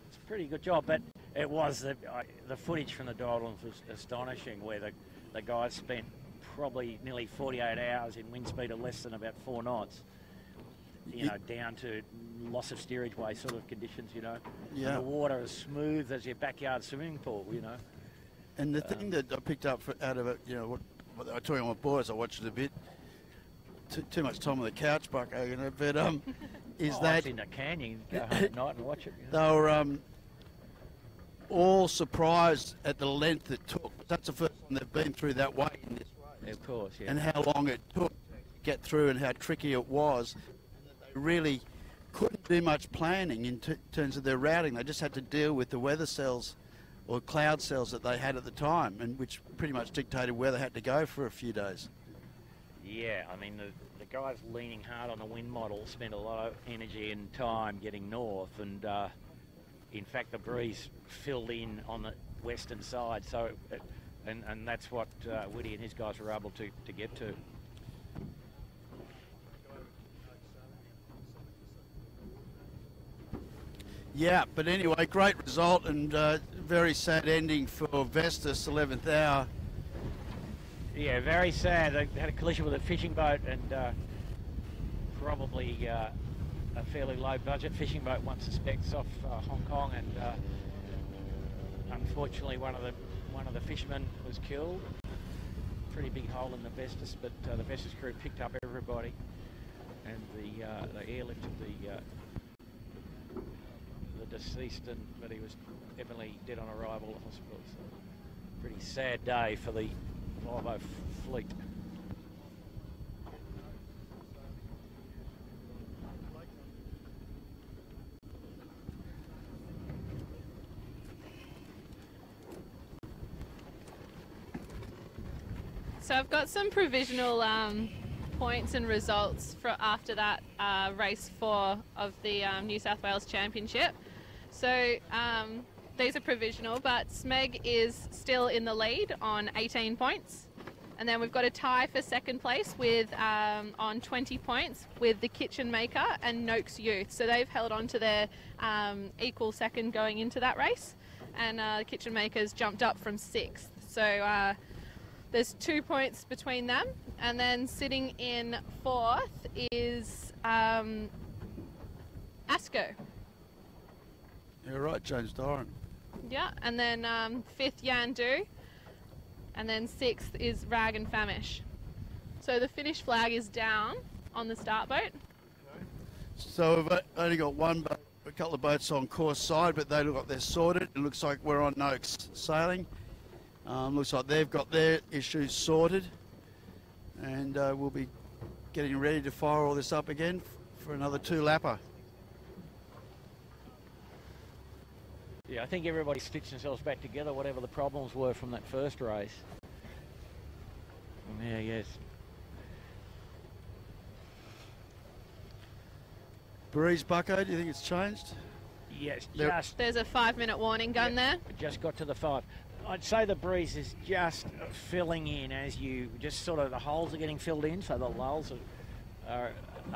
it's a pretty good job, but it was the footage from the doldrums was astonishing, where the guys spent probably nearly 48 hours in wind speed of less than about 4 knots. Down to loss of steerage way sort of conditions, Yeah. And the water as smooth as your backyard swimming pool, And the thing that I picked up out of it, what I was talking to my boys, I watched it a bit. Too much time on the couch, Bucko, but is that in the canyon, go home at night and watch it. They were all surprised at the length it took. That's the first time they've been through that way in this race. Of course, yeah. And how long it took to get through and how tricky it was. They really couldn't do much planning in terms of their routing. They just had to deal with the weather cells or cloud cells that they had at the time, and which pretty much dictated where they had to go for a few days. Yeah, the guys leaning hard on the wind model spent a lot of energy and time getting north, and in fact the breeze filled in on the western side, so and that's what Woody and his guys were able to get to. Yeah, but anyway, great result and very sad ending for Vestas, 11th hour. Yeah, very sad. They had a collision with a fishing boat and probably a fairly low budget fishing boat, one suspects, off Hong Kong, and unfortunately one of the fishermen was killed. Pretty big hole in the Vestas, but the Vestas crew picked up everybody, and they airlifted the deceased, but he was evidently dead on arrival at the hospital. So pretty sad day for the Volvo fleet. So I've got some provisional points and results for after that race 4 of the New South Wales Championship. So these are provisional, but Smeg is still in the lead on 18 points. And then we've got a tie for second place with on 20 points with the Kitchen Maker and Noakes Youth. So they've held on to their equal second going into that race. And the Kitchen Makers jumped up from 6th. So there's 2 points between them. And then sitting in 4th is Asco. You're right, James Doran. Yeah, and then 5th Yandu, and then 6th is Rag and Famish. So the finish flag is down on the start boat. So we've only got a couple of boats on course side, but they look like they're sorted. It looks like we're on Noakes sailing. Looks like they've got their issues sorted, and we'll be getting ready to fire all this up again for another 2-lapper. Yeah, I think everybody stitched themselves back together, whatever the problems were from that first race. Yeah, yes. Breeze, Bucko, do you think it's changed? Yes, There's a 5-minute warning gun there. Just got to the 5. I'd say the breeze is just filling in as you just sort of, the holes are getting filled in, so the lulls are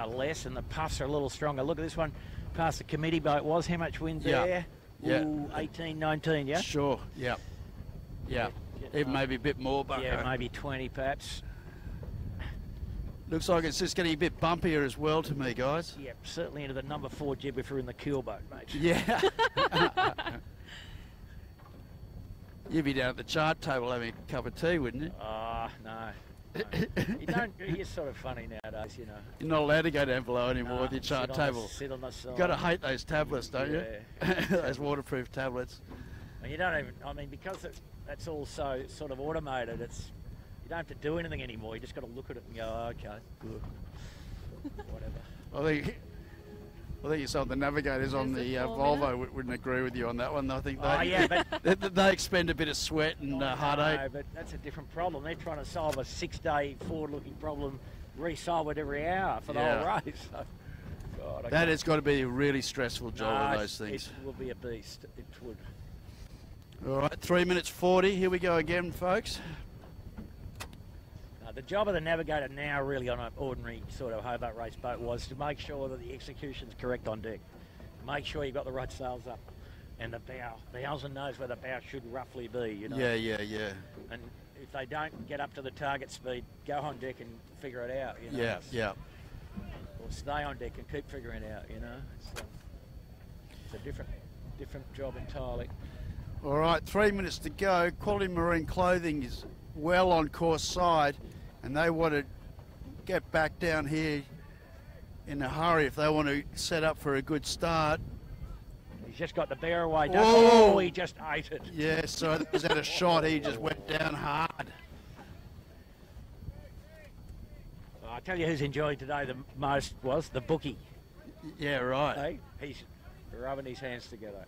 less and the puffs are a little stronger. Look at this one past the committee boat. Was how much wind there? Yeah. Ooh, 18, 19, yeah? Sure, yeah. Yeah, even maybe a bit more, Bucko. Yeah, maybe 20 perhaps. Looks like it's just getting a bit bumpier as well to me, guys. Yep, certainly into the number 4 jib if we're in the keel boat, mate. Yeah. You'd be down at the chart table having a cup of tea, wouldn't you? Ah, no. You're sort of funny nowadays, you know. You're not allowed to go down below anymore with your chart table. Sit on the side. You've got to hate those tablets, don't you? Those waterproof tablets. And you don't even, I mean, because that's all so sort of automated, you don't have to do anything anymore. You just got to look at it and go, oh, okay, good. Whatever. I think some of the navigators on the Volvo wouldn't agree with you on that one. I think they expend a bit of sweat and heartache. No, but that's a different problem. They're trying to solve a 6-day forward-looking problem, resolve it every hour for the whole race. So, God, that has got to be a really stressful job with those things. It will be a beast. It would. All right, 3 minutes 40. Here we go again, folks. The job of the navigator now really on an ordinary sort of Hobart race boat was to make sure that the execution's correct on deck. Make sure you've got the right sails up and the bow. The helmsman knows where the bow should roughly be, you know. Yeah. And if they don't get up to the target speed, go on deck and figure it out, you know. Yeah. Or stay on deck and keep figuring it out, you know. It's a different job entirely. All right, 3 minutes to go. Quality Marine Clothing is well on course side, and they want to get back down here in a hurry if they want to set up for a good start. He's just got the bear away. Oh, he just ate it. Yeah, so that was at a shot. He just went down hard. I tell you who's enjoying today the most was the bookie. Yeah, right. Hey, he's rubbing his hands together.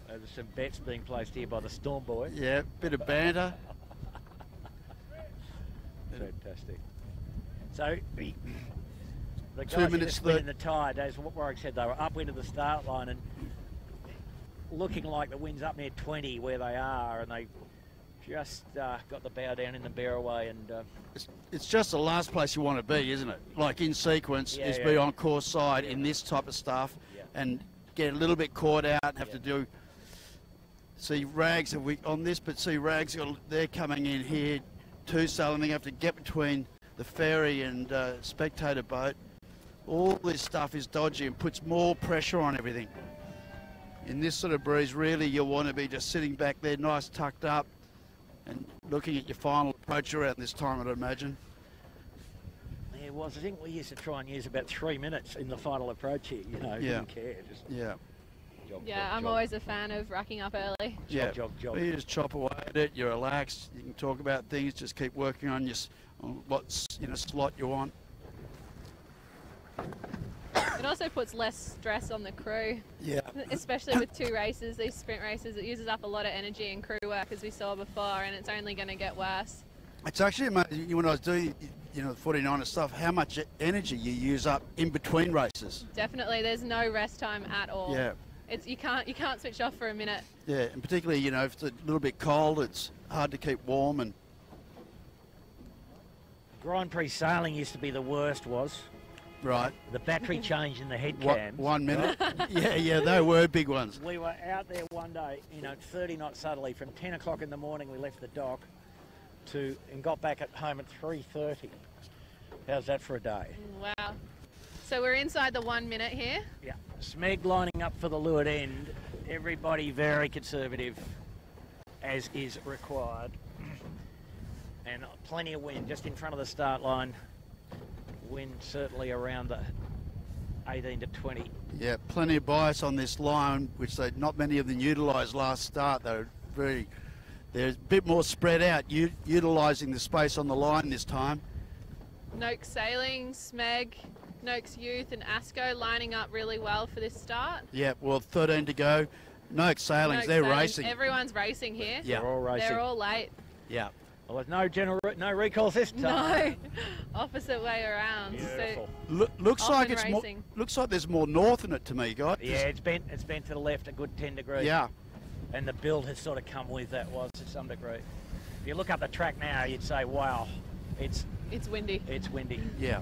There's some bets being placed here by the Storm Boy. Yeah, bit of banter. Fantastic. So, the guys 2 minutes in the tide, as Warwick said, they were upwind of the start line, and looking like the wind's up near 20 where they are, and they just got the bow down in the bear away, and it's just the last place you want to be, isn't it? Like in sequence, is be on course side in this type of stuff, and get a little bit caught out and have to do. See Rags on this, but see Rags, they're coming in here, two sailing. They have to get between the ferry and spectator boat. All this stuff is dodgy and puts more pressure on everything. In this sort of breeze, really, you'll want to be just sitting back there, nice tucked up, and looking at your final approach around this time, I'd imagine. Yeah, I think we used to try and use about 3 minutes in the final approach here, you know, didn't care. Just I'm always a fan of racking up early. Job. You just chop away at it, you're relaxed, you can talk about things, just keep working on what slot you want. It also puts less stress on the crew. Yeah. Especially with 2 races, these sprint races, it uses up a lot of energy and crew work, as we saw before, and it's only going to get worse. It's actually amazing when I was doing, the 49er stuff, how much energy you use up in between races. Definitely, there's no rest time at all. Yeah. You can't switch off for a minute. Yeah, and particularly, if it's a little bit cold, it's hard to keep warm. And Grand Prix sailing used to be the worst, was. Right. The battery change in the head cams. 1 minute. yeah, they were big ones. We were out there one day, 30 knots southerly. From 10 o'clock in the morning, we left the dock and got back at home at 3:30. How's that for a day? Wow. So we're inside the 1 minute here. Yeah. Smeg lining up for the leeward end. Everybody very conservative, as is required. And plenty of wind just in front of the start line. Wind certainly around the 18 to 20. Yeah, plenty of bias on this line, which not many of them utilised last start. They're a bit more spread out, utilising the space on the line this time. Noakes Sailing, Smeg, Noakes Youth and ASCO lining up really well for this start. Yeah, well, 13 to go. Noakes Sailing, they're racing. Everyone's racing here. Yeah. They're all racing. They're all late. Yeah. Well, there's no recalls this time. No, opposite way around. Beautiful. Looks like there's more north in it to me, guys. Yeah, it's bent to the left a good 10 degrees. Yeah. And the build has sort of come with that to some degree. If you look up the track now, you'd say, wow, it's windy. It's windy. Yeah.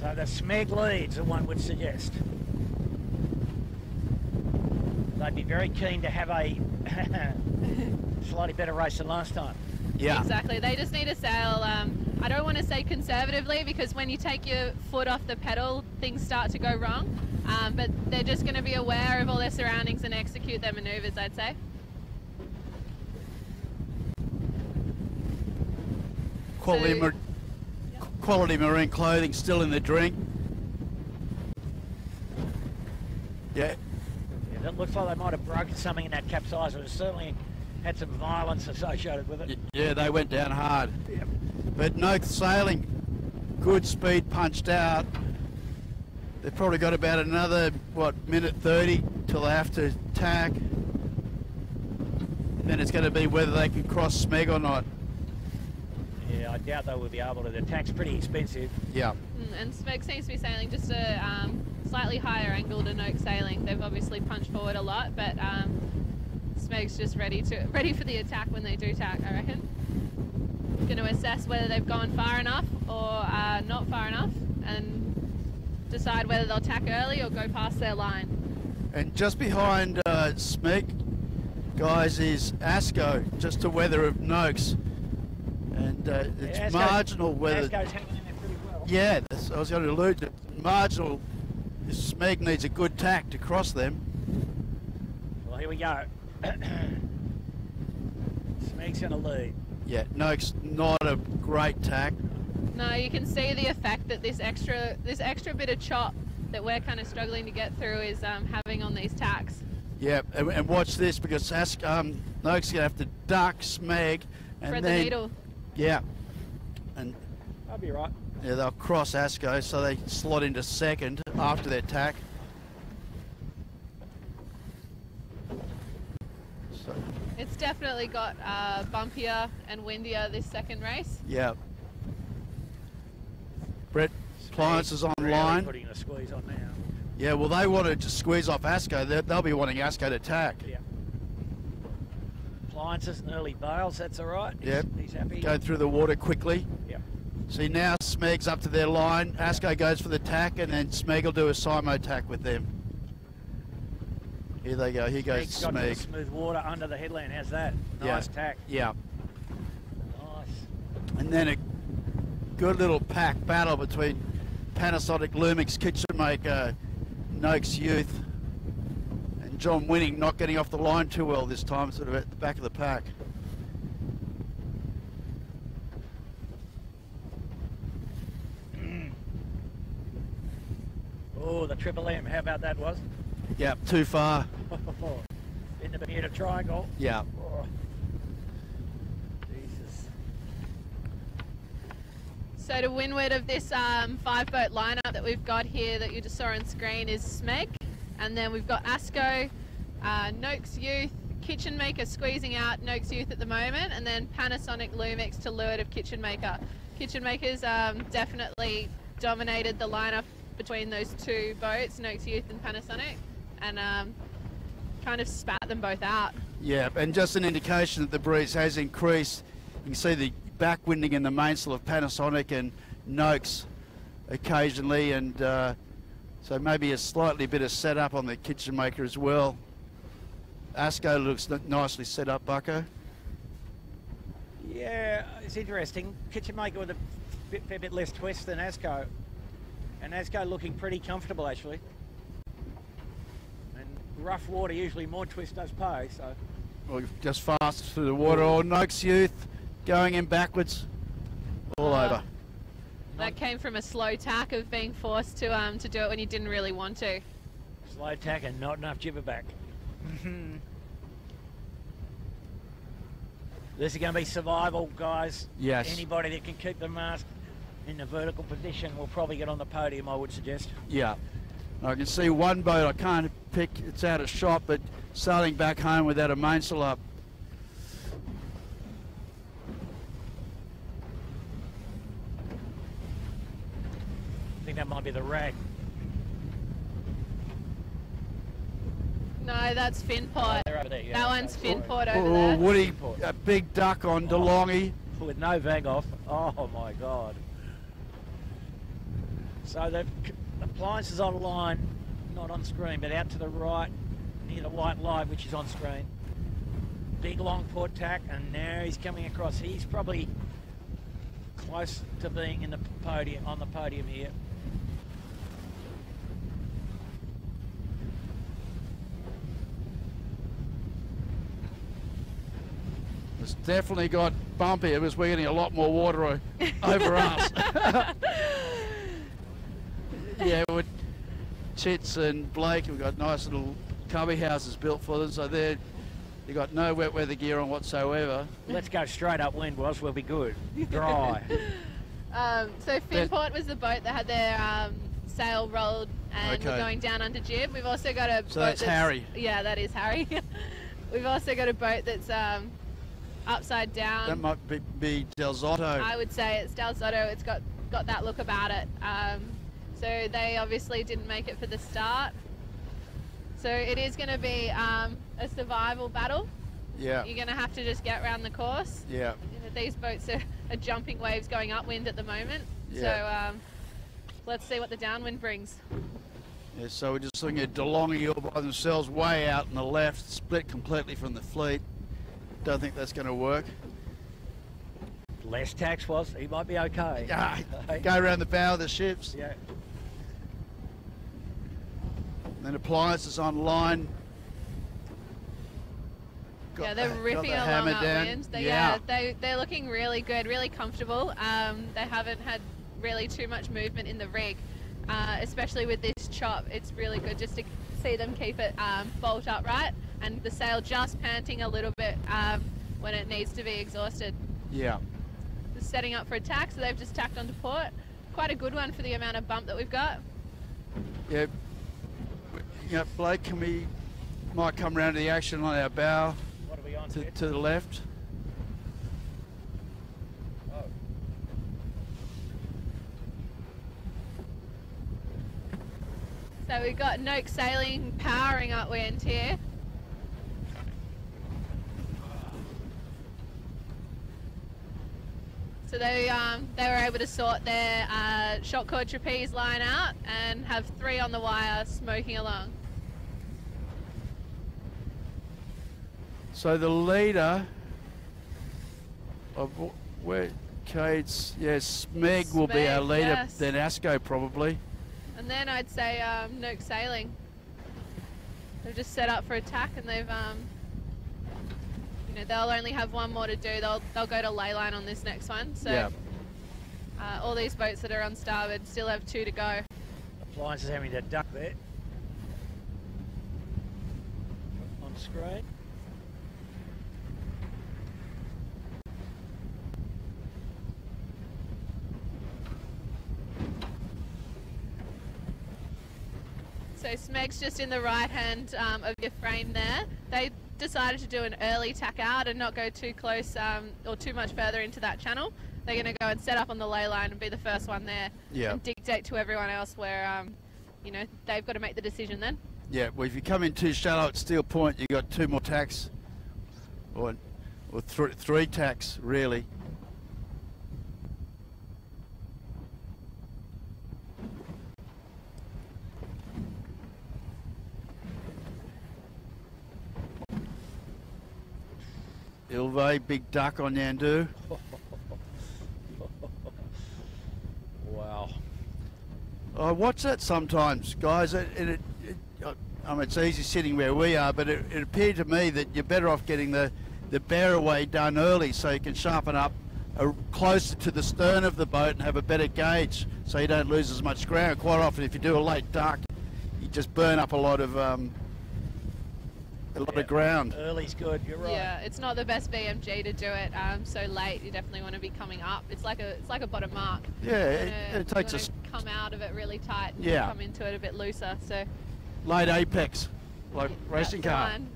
So the Smeg leads, one would suggest. They'd be very keen to have a slightly better race than last time. Yeah. Exactly. They just need to sail, I don't want to say conservatively, because when you take your foot off the pedal, things start to go wrong. But they're just going to be aware of all their surroundings and execute their manoeuvres, I'd say. Quality marine clothing still in the drink. Yeah. It looks like they might have broken something in that capsizer. It certainly had some violence associated with it. Yeah, they went down hard. Yep. But Noakes Sailing, good speed punched out. They've probably got about another, minute 30 till they have to tack. Then it's going to be whether they can cross Smeg or not. Yeah, I doubt they will be able to. The tack's pretty expensive. Yeah. And Smeg seems to be sailing just a slightly higher angle to Noakes Sailing. They've obviously punched forward a lot, but Smeg's just ready for the attack when they do tack, I reckon. Going to assess whether they've gone far enough or not far enough, and decide whether they'll tack early or go past their line. And just behind Smeg, guys, is ASCO, just to weather of Noakes. And it's marginal whether... ASCO's hanging in there pretty well. Yeah, I was going to allude to marginal. Smeg needs a good tack to cross them. Well, here we go. Smeg's going to lead. Yeah, Noakes not a great tack. No, you can see the effect that this extra bit of chop that we're kind of struggling to get through is having on these tacks. Yeah, and watch this, because Noakes going to have to duck Smeg and Thread then... the needle. Yeah. And I'll be right. yeah, they'll cross ASCO, so they slot into second after their tack. So, It's definitely got bumpier and windier this second race. yeah. Brett Pliance is on line. Putting a squeeze on now. Yeah, well, they wanted to squeeze off Asco. They'll be wanting Asco to tack. Yeah. Appliances and early bails, that's all right. Yep. He's happy. Go through the water quickly. Yep. See, now Smeg's up to their line. Asco goes for the tack, and then Smeg will do a simo tack with them. Here they go. Here goes Smeg's got to the Smeg. smooth water under the headland. How's that? Nice tack. Yeah. Nice. And then a good little pack battle between Panasonic Lumix Kitchen Maker, Noakes Youth, and John Winning, not getting off the line too well this time, sort of at the back of the pack. Oh, the Triple M, how about that was? Yep, too far. In the Bermuda Triangle. Yeah. Oh. Jesus. So to windward of this 5-boat lineup that we've got here that you just saw on screen is Smeg, and then we've got Asco, Noakes Youth, Kitchen Maker squeezing out Noakes Youth at the moment, and then Panasonic Lumix to leeward of Kitchen Maker. Kitchen Maker's definitely dominated the lineup between those two boats, Noakes Youth and Panasonic, and kind of spat them both out. Yeah, and just an indication that the breeze has increased. You can see the backwinding in the mainsail of Panasonic and Noakes occasionally, and so maybe a slightly bit of setup on the Kitchen Maker as well. Asco looks nicely set up, Bucko. Yeah, it's interesting. Kitchen Maker with a fair bit less twist than Asco. And Asco looking pretty comfortable, actually. And rough water, usually more twist does pay, so... Well, just fast through the water. Or Noakes Youth going in backwards, all over. That came from a slow tack of being forced to do it when you didn't really want to. Slow tack and not enough jibber back. This is going to be survival, guys. Yes. Anybody that can keep the mast in the vertical position will probably get on the podium, I would suggest. Yeah. I can see one boat, I can't pick, it's out of shot, but sailing back home without a mainsail up. I think that might be the rag. No, that's Finport. They're over there, yeah. That one's Finport over Oh, there. Woody, a big duck on DeLonghi. With no vag off. Oh my God. So the appliances on line, not on screen, but out to the right, near the white light, which is on screen. Big long port tack, and now he's coming across. He's probably close to being in the podium, on the podium here. It's definitely got bumpy because we're getting a lot more water over us. Yeah, with Chits and Blake, we've got nice little cubby houses built for them, so they've got no wet weather gear on whatsoever. Let's go straight upwind, Welsh, we'll be good. Dry. So Finport was the boat that had their sail rolled and Okay. were going down under jib. We've also got a So boat that's Harry. Yeah, that is Harry. We've also got a boat that's upside down. That might be Del Zotto. I would say it's Del Zotto. It's got that look about it. So they obviously didn't make it for the start. So it is going to be a survival battle. Yeah. You're going to have to just get around the course. Yeah. These boats are jumping waves going upwind at the moment. Yeah. So let's see what the downwind brings. Yeah, so we're just looking at DeLonghi all by themselves, way out on the left, split completely from the fleet. Don't think that's going to work. Less tax was, he might be okay. Yeah, go around the bow of the ships. Yeah. Then appliances on line. Yeah, they're got ripping the along hammer down. upwind. Yeah. They're looking really good, really comfortable. They haven't had really too much movement in the rig, especially with this chop. It's really good just to see them keep it bolt upright and the sail just panting a little bit when it needs to be exhausted. Yeah. Just setting up for a tack, so they've just tacked onto port. Quite a good one for the amount of bump that we've got. Yeah. You know, Blake, might come round to the action on our bow What are we on, to Ted? the left. Oh. So we've got Noak Sailing powering upwind here. So they were able to sort their shot cord trapeze line out and have 3 on the wire smoking along. So the leader of where Cade's, Smeg will be our leader, yes. then Asco probably. And then I'd say Noak Sailing. They've just set up for attack, and they've you know, they'll only have 1 more to do. They'll go to ley line on this next one. So Yeah. all these boats that are on starboard still have 2 to go. Appliance is having to duck there. On screen. So Smeg's just in the right hand of your frame there. They decided to do an early tack out and not go too close or too much further into that channel. They're going to go and set up on the ley line and be the first one there. Yeah. And dictate to everyone else where, you know, they've got to make the decision then. Yeah, well, if you come in too shallow at Steel Point, you've got 2 more tacks, or 3 tacks, really. Ilve, big duck on Yandu. Wow. I watch that sometimes, guys. I mean, it's easy sitting where we are, but it appeared to me that you're better off getting the bear away done early so you can sharpen up closer to the stern of the boat and have a better gauge so you don't lose as much ground. Quite often, if you do a late duck, you just burn up a lot of ground. Early's good, you're right. Yeah, it's not the best BMG to do it so late. You definitely want to be coming up. It's like a bottom mark. Yeah, it takes you come out of it really tight and Yeah. come into it a bit looser. So late apex, like racing car. fine.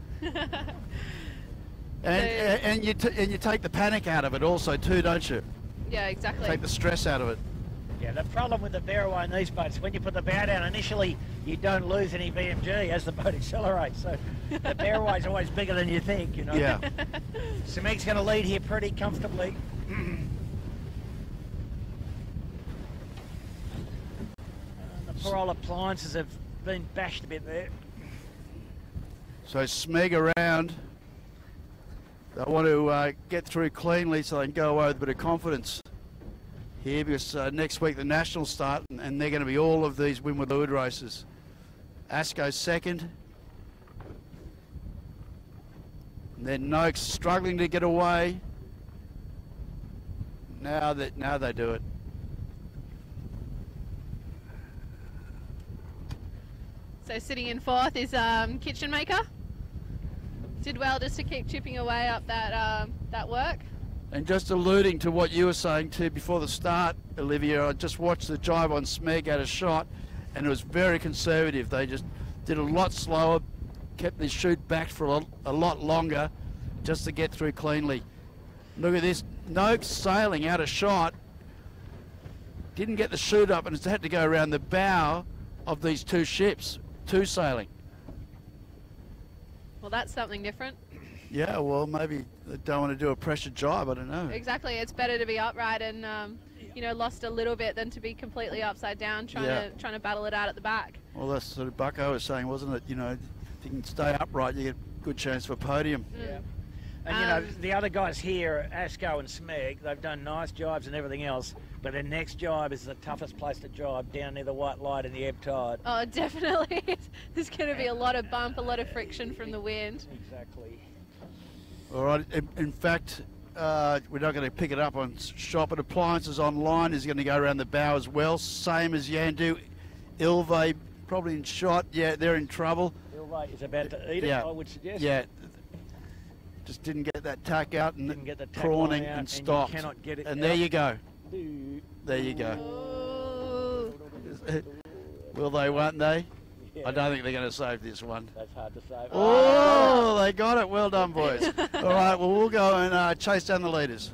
And you take the panic out of it also too, don't you? Yeah, exactly. Take the stress out of it. Yeah, the problem with the bear away in these boats, when you put the bow down initially, you don't lose any BMG as the boat accelerates. So the bear away is always bigger than you think, you know. Yeah. Smeg's going to lead here pretty comfortably. The poor old appliances have been bashed a bit there. So Smeg around. They want to get through cleanly so they can go away with a bit of confidence here, because next week the Nationals start and they're going to be all of these windward-leeward races. Asco second. And then Noakes struggling to get away. Now they do it. So sitting in 4th is Kitchen Maker. Did well just to keep chipping away up that work. And just alluding to what you were saying too before the start, Olivia, I just watched the jibe on Smeg at a shot and it was very conservative. They just did a lot slower, kept the chute back for a lot longer just to get through cleanly. Look at this, Noakes sailing out of shot, didn't get the chute up and it's had to go around the bow of these 2 ships, 2 sailing. Well, that's something different. Yeah, well, maybe they don't want to do a pressure jibe, I don't know. Exactly, it's better to be upright and you know, lost a little bit than to be completely upside down trying to battle it out at the back. Well, that's sort of Bucko was saying, wasn't it? You know, if you can stay upright, you get a good chance for podium. Yeah. And you know, the other guys here, Asco and Smeg, they've done nice jibes and everything else, but their next jibe is the toughest place to jibe, down near the white light in the ebb tide. Oh, definitely. There's going to be a lot of bump, a lot of friction from the wind. Exactly. All right, in fact, we're not going to pick it up on Shop, but Appliances Online is going to go around the bow as well, same as Yandu. Ilve probably in shot, yeah, they're in trouble. Ilve is about to eat it, I would suggest. Yeah, just didn't get that tack out and Didn't get the tack prawning line out and stopped. You cannot get it and out. there you go. There you go. Oh. Will they, won't they? Yeah. I don't think they're going to save this one. That's hard to say. Oh, they got it. Well done, boys. All right, well, we'll go and chase down the leaders.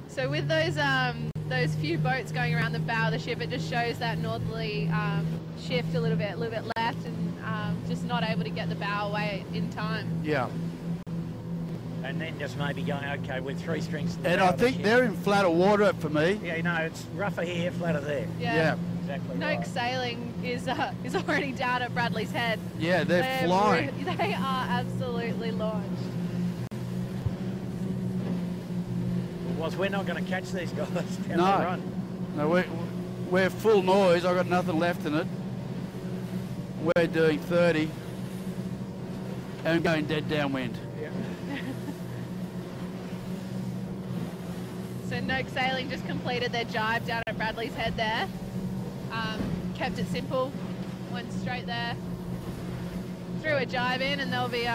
So with those those few boats going around the bow of the ship, it just shows that northerly shift a little bit left, and just not able to get the bow away in time. Yeah. And then just maybe going, okay, with 3 strings to the And bow I of the think ship. they're in flatter water for me. Yeah, no, it's rougher here, flatter there. Yeah. Exactly Noak right. Sailing is already down at Bradley's Head. Yeah, they're flying. They are absolutely launched. Was we're not going to catch these guys down the No. run. No, we're full noise. I've got nothing left in it. We're doing 30 and going dead downwind. Yeah. So Noak Sailing just completed their jibe down at Bradley's Head there. Kept it simple, went straight there, threw a jibe in, and they'll be,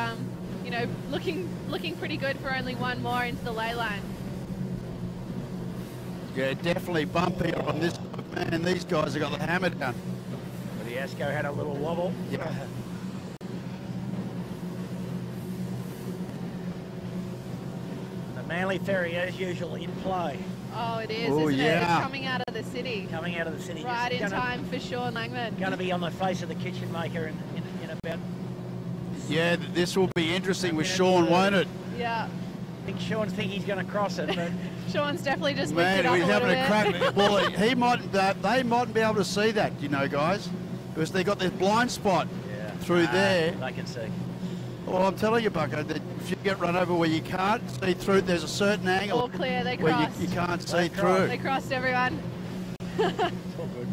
you know, looking pretty good for only one more into the ley line. Yeah, definitely bumpy on this. Man, these guys have got the hammer down. But the Asco had a little wobble. Yeah. The Manly Ferry, as usual, in play. Oh, it is, Oh, isn't it? yeah. It's coming out of the city. Coming out of the city. Right in time for Sean Langman. Going to be on the face of the kitchen maker in about... Yeah, this will be interesting with Sean, won't it? Yeah. I think Sean thinks he's going to cross it, but Sean's definitely just picked Man, it up he's a little having bit. a crack at the ball. He mightn't. They mightn't be able to see that, you know, guys, because they got this blind spot through there. They can see. Well, I'm telling you, Bucko, that if you get run over where you can't see through, there's a certain angle All clear, they where crossed. you can't see They through. They crossed, everyone. It's all good.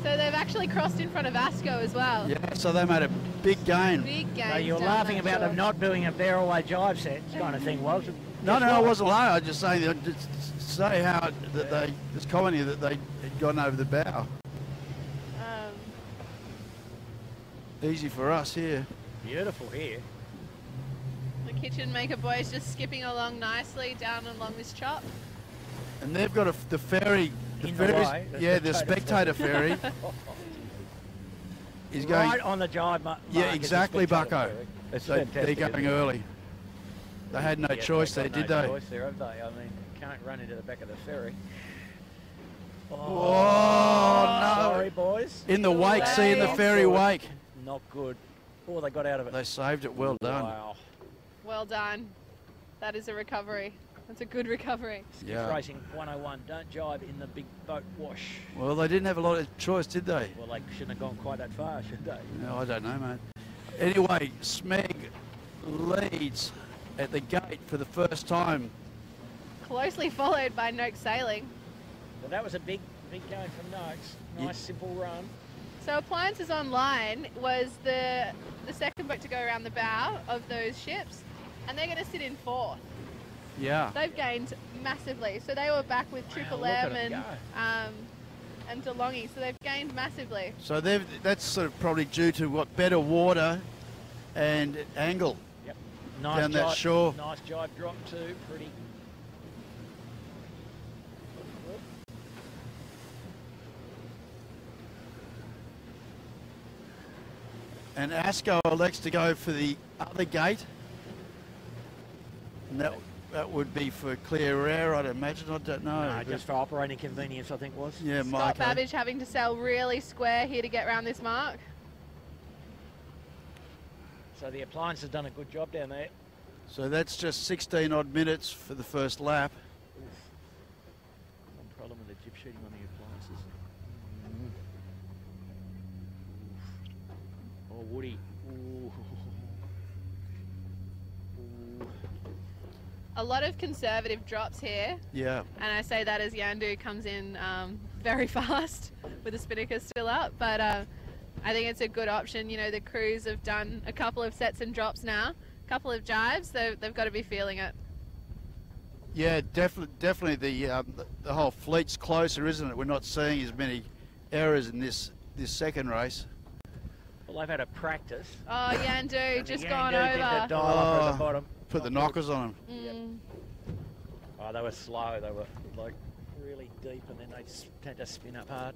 So they've actually crossed in front of Asco as well. Yeah, so they made a big gain. Big game. So you're laughing about them not doing a barrelway jibe set kind of thing, was it? No, I wasn't lying. I was just saying that, just say how that they, this comedy that they had gone over the bow. Easy for us here. Beautiful here. The kitchen maker boys just skipping along nicely down along this chop. And they've got the ferry. In the ferry's- way, the yeah, the spectator spectator ferry. Is going. Right on the jibe mark. Yeah, is the exactly, spectator Bucko. ferry. It's They're fantastic, going isn't it? early. They had no Yeah, choice they've there, got did no they? choice there, have they? I mean, can't run into the back of the ferry. Oh, no. Sorry, boys. In the wake, seeing the ferry wake. Not good. Oh, they got out of it. They saved it. Well done. Wow. Well done. That is a recovery. That's a good recovery. Skiff Yeah. Racing 101. Don't jibe in the big boat wash. Well, they didn't have a lot of choice, did they? Well, they shouldn't have gone quite that far, should they? No, I don't know, mate. Anyway, Smeg leads at the gate for the first time. Closely followed by Noak Sailing. Well, that was a big going from Noakes. Nice, simple run. So Appliances Online was the second boat to go around the bow of those ships, and they're going to sit in fourth. Yeah. They've gained massively. So they were back with Triple look at M them and DeLonghi, so they've gained massively. So that's sort of probably due to what, better water and angle. Yep. Nice Down that jibe, shore. Nice jibe drop too. Pretty. And Asco elects to go for the other gate. And that would be for clear air, I'd imagine. I don't know. No, just for operating convenience, I think was. Yeah, Scott Mike. Babbage having to sail really square here to get around this mark. So the Appliance has done a good job down there. So that's just 16 odd minutes for the first lap. One problem with the jib shooting on the Appliances. Oh, Woody. Ooh. Ooh. A lot of conservative drops here, Yeah. and I say that as Yandu comes in very fast with the spinnaker still up, but I think it's a good option. You know, the crews have done a couple of sets and drops now, a couple of jives, they've got to be feeling it. Yeah, definitely the whole fleet's closer, isn't it? We're not seeing as many errors in this second race. Well, they've had a practice. Oh, Yandu just gone Yandu did the over. dial up at the bottom. Put the knockers on them. Mm. Oh, they were slow. They were like really deep, and then they just had to spin up hard.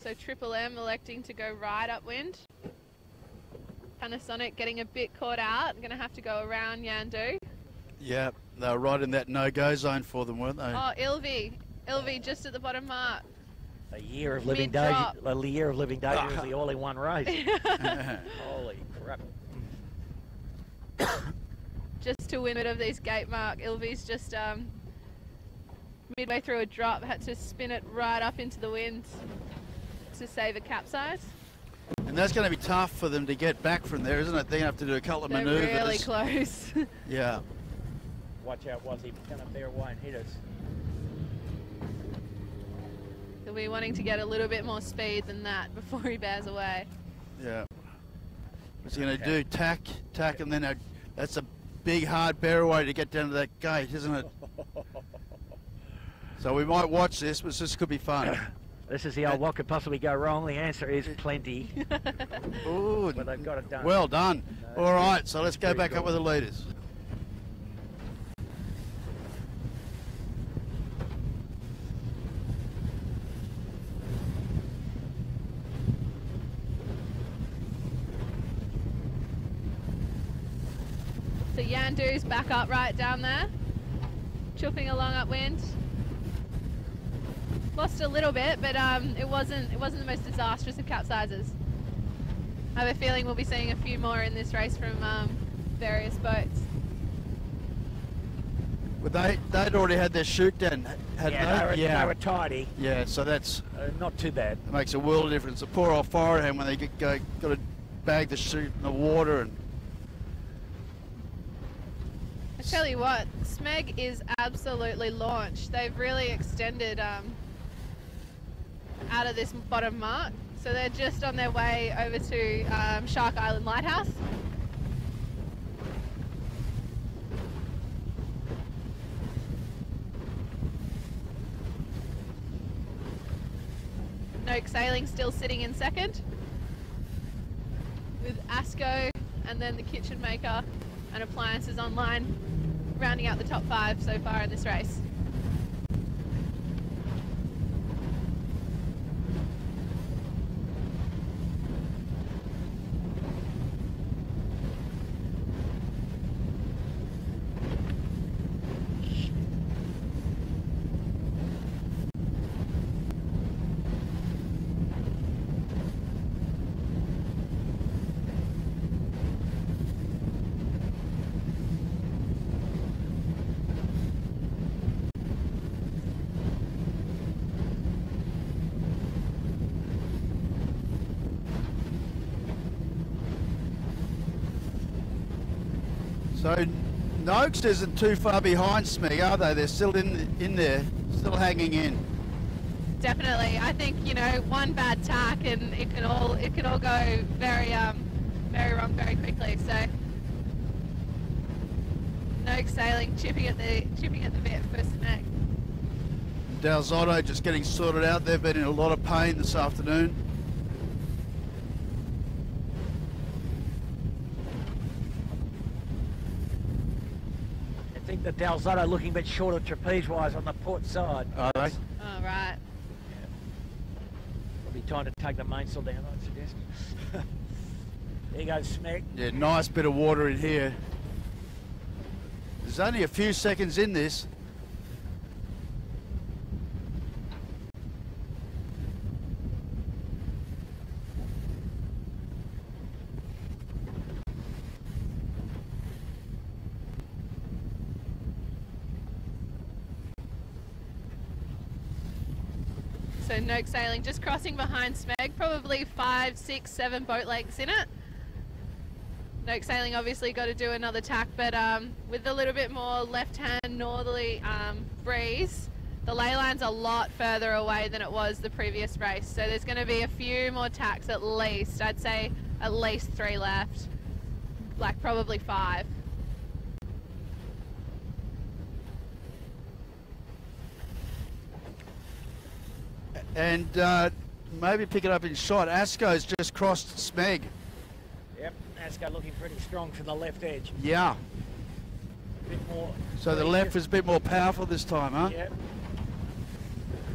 So Triple M electing to go right upwind. Panasonic getting a bit caught out. I'm going to have to go around Yandu. Yeah, they were right in that no-go zone for them, weren't they? Oh, Ilvi just at the bottom mark. A year of living Mid-drop. danger. A year of living dangerously all in one race. Holy crap! Just to win it of these gate mark. Ilvi's just midway through a drop, had to spin it right up into the wind to save a capsize. And that's going to be tough for them to get back from there, isn't it? They're going to have to do a couple of They're manoeuvres. really close. Yeah. Watch out, Wazzy. Going to bear away and hit us. He'll be wanting to get a little bit more speed than that before he bears away. Yeah. What's he going to do? Tack, and then that's a big, hard bear away to get down to that gate, isn't it? So we might watch this, but this could be fun. This is the old what could possibly go wrong. The answer is plenty. Ooh, But they've got it done. well done. No, All right, so let's go very back good. up with the leaders. So Yandu's back up right down there, chopping along upwind. Lost a little bit, but it wasn't the most disastrous of capsizes. I have a feeling we'll be seeing a few more in this race from various boats. But they'd already had their shoot down, hadn't they? They were tidy. Yeah, so that's Not too bad. it makes a world of difference. The poor old forehand when they got to bag the chute in the water and. I tell you what, Smeg is absolutely launched. They've really extended out of this bottom mark. So they're just on their way over to Shark Island Lighthouse. Noak Sailing still sitting in second, with Asco and then the Kitchen Maker and Appliances Online rounding out the top 5 so far in this race. So Noakes isn't too far behind Smeg, are they? They're still in there, still hanging in. Definitely, I think one bad tack and it can all go very wrong very quickly. So Noak Sailing chipping at the bit for Smeg. Dalzotto just getting sorted out. They've been in a lot of pain this afternoon. I think the Dalzotto looking a bit short of trapeze-wise on the port side. Are they? All right. Probably time to take the mainsail down, I'd suggest. There goes Smeg. Yeah, nice bit of water in here. There's only a few seconds in this. So Noak Sailing just crossing behind Smeg, probably 5, 6, 7 boat lengths in it. Noak Sailing obviously got to do another tack, but with a little bit more left-hand northerly breeze, the ley line's a lot further away than it was the previous race. So there's going to be a few more tacks at least. I'd say at least 3 left, like probably 5. And maybe pick it up in shot. Asco's just crossed Smeg. Yep, Asco looking pretty strong from the left edge. Yeah. A bit more. So the left is a bit more powerful this time, huh? Yep.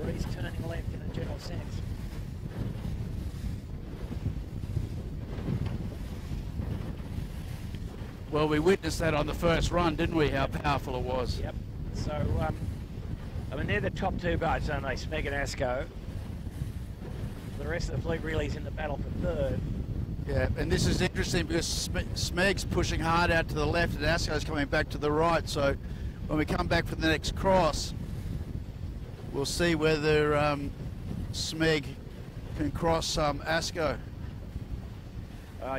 Breeze turning left in a general sense. Well, we witnessed that on the first run, didn't we? How powerful it was. Yep. So, I mean, they're the top two boats, aren't they? Smeg and Asco. The rest of the fleet really is in the battle for third. Yeah, and this is interesting because Smeg's pushing hard out to the left and Asco's coming back to the right. So when we come back for the next cross, we'll see whether Smeg can cross Asco.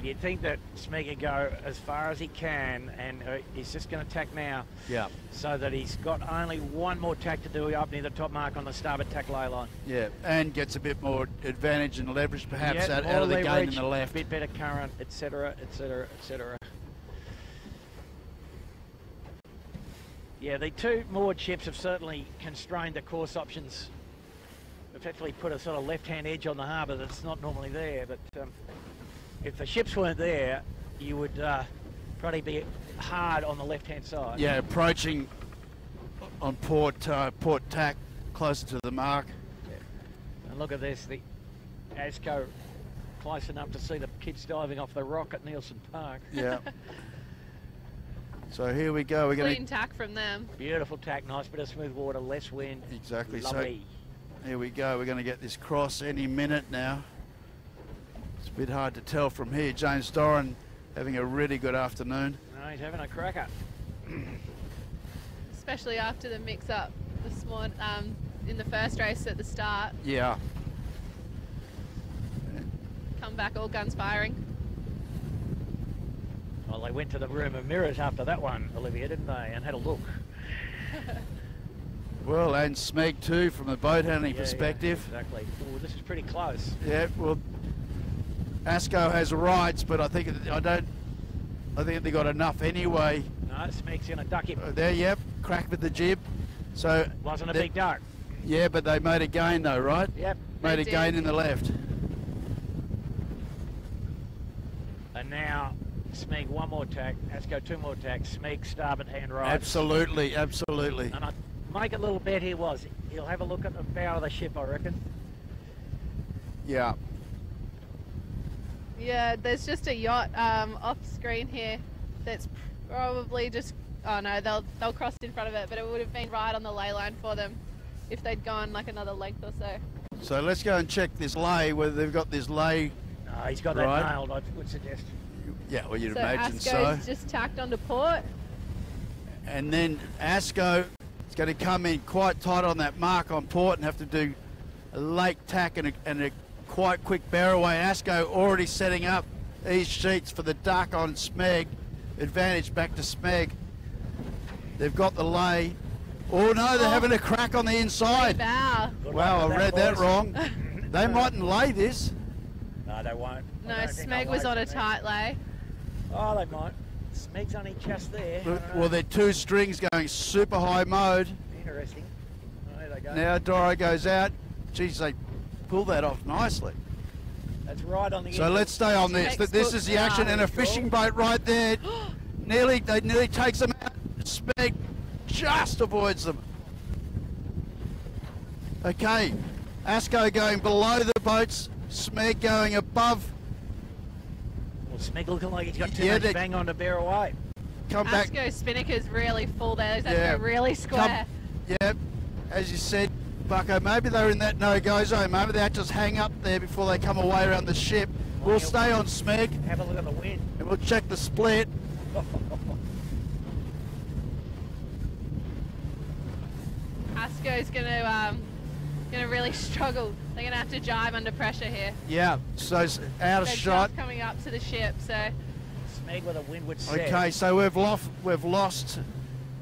You'd think that Smeg would go as far as he can, and he's just going to tack now. Yeah. So that he's got only one more tack to do up near the top mark on the starboard tack lay line. Yeah, and gets a bit more advantage and leverage perhaps Yeah, out of the gate in the left. A bit better current, etc., etc., etc. Yeah, the two moored ships have certainly constrained the course options. Effectively put a sort of left-hand edge on the harbour that's not normally there, but if the ships weren't there, you would probably be hard on the left-hand side. Yeah, approaching on port tack, closer to the mark. Yeah. And look at this, the Asco close enough to see the kids diving off the rock at Nielsen Park. Yeah. So here we go. We're going Clean tack from them. Beautiful tack, nice bit of smooth water, less wind. Exactly. Lovely. So here we go. We're going to get this cross any minute now. It's a bit hard to tell from here. James Doran having a really good afternoon. No, he's having a cracker. Especially after the mix-up this morning in the first race at the start. Yeah. Come back all guns firing. Well, they went to the room of mirrors after that one, Olivia, didn't they? And had a look. Well, and Smeg too, from the boat handling perspective. Yeah, exactly. Ooh, this is pretty close. Yeah, well, Asco has rights, but I think they got enough anyway. No, Smeg's going to duck him. There, yep, crack with the jib. So Wasn't a big duck. Yeah, but they made a gain though, right? Yep. Made They a gain did. in the left. And now Smeg one more tack, Asco two more tacks, Smeg starboard hand right. Absolutely, absolutely. And I make a little bet here was, he'll have a look at the bow of the ship, I reckon. Yeah. Yeah, there's just a yacht off screen here that's probably just, oh no, they'll cross in front of it, but it would have been right on the ley line for them if they'd gone like another length or so. So let's go and check this lay, whether they've got this lay. No, he's got that Right. nailed, I would suggest. Yeah, well, you'd So imagine so. Asco's just tacked onto port. And then Asco is going to come in quite tight on that mark on port and have to do a lake tack and a quite quick bear away. Asco already setting up these sheets for the duck on Smeg. Advantage back to Smeg. They've got the lay. Oh no, they're having a crack on the inside. Bow. Good Wow, luck I with read that boys. wrong. They mightn't lay this. No, they won't. No, I don't think Smeg they'll was lay on a for me. tight lay. Oh, they might. Smeg's only just there. I don't know. Well, they're two strings going super high mode. Interesting. Oh, there they go. Now Doro goes out. Geez, they pull that off nicely. That's right on the So end. let's stay on this. Next This book. is the action, and a fishing boat right there. They nearly takes them out. Smeg just avoids them. Okay, Asco going below the boats. Smeg going above. Well, Smeg looking like he's got too Yeah, much they- bang on to bear away. Come back. Asco's spinnaker's really full there. He's Yeah. really square. Yep, as you said, Bucko, maybe they're in that no-go zone. Maybe they just hang up there before they come away around the ship. We'll stay on Smeg Have a look at the wind. and we'll check the split. Asco's gonna really struggle. They're gonna have to jibe under pressure here. Yeah, so it's out of They're shot. just coming up to the ship, so Smeg with a windward set. Okay, so we've lost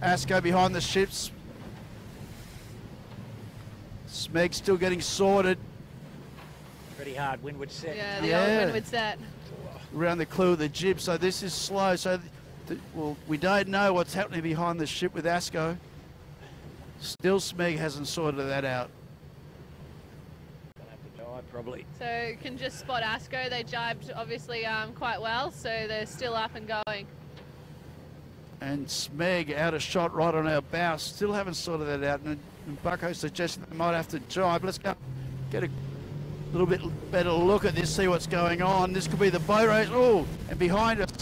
Asco behind the ships. Smeg still getting sorted Pretty hard windward set. yeah, the Yeah. old windward set. around the clue of the jib. So this is slow. So well, we don't know what's happening behind the ship with Asco. Still, Smeg hasn't sorted that out. Gonna have to dive probably. So can just spot Asco. They jibed obviously quite well, so they're still up and going. And Smeg out of shot right on our bow. Still haven't sorted that out. And Bucko suggested they might have to jibe. Let's go get a little bit better look at this, see what's going on. This could be the boat race. Oh, and behind us,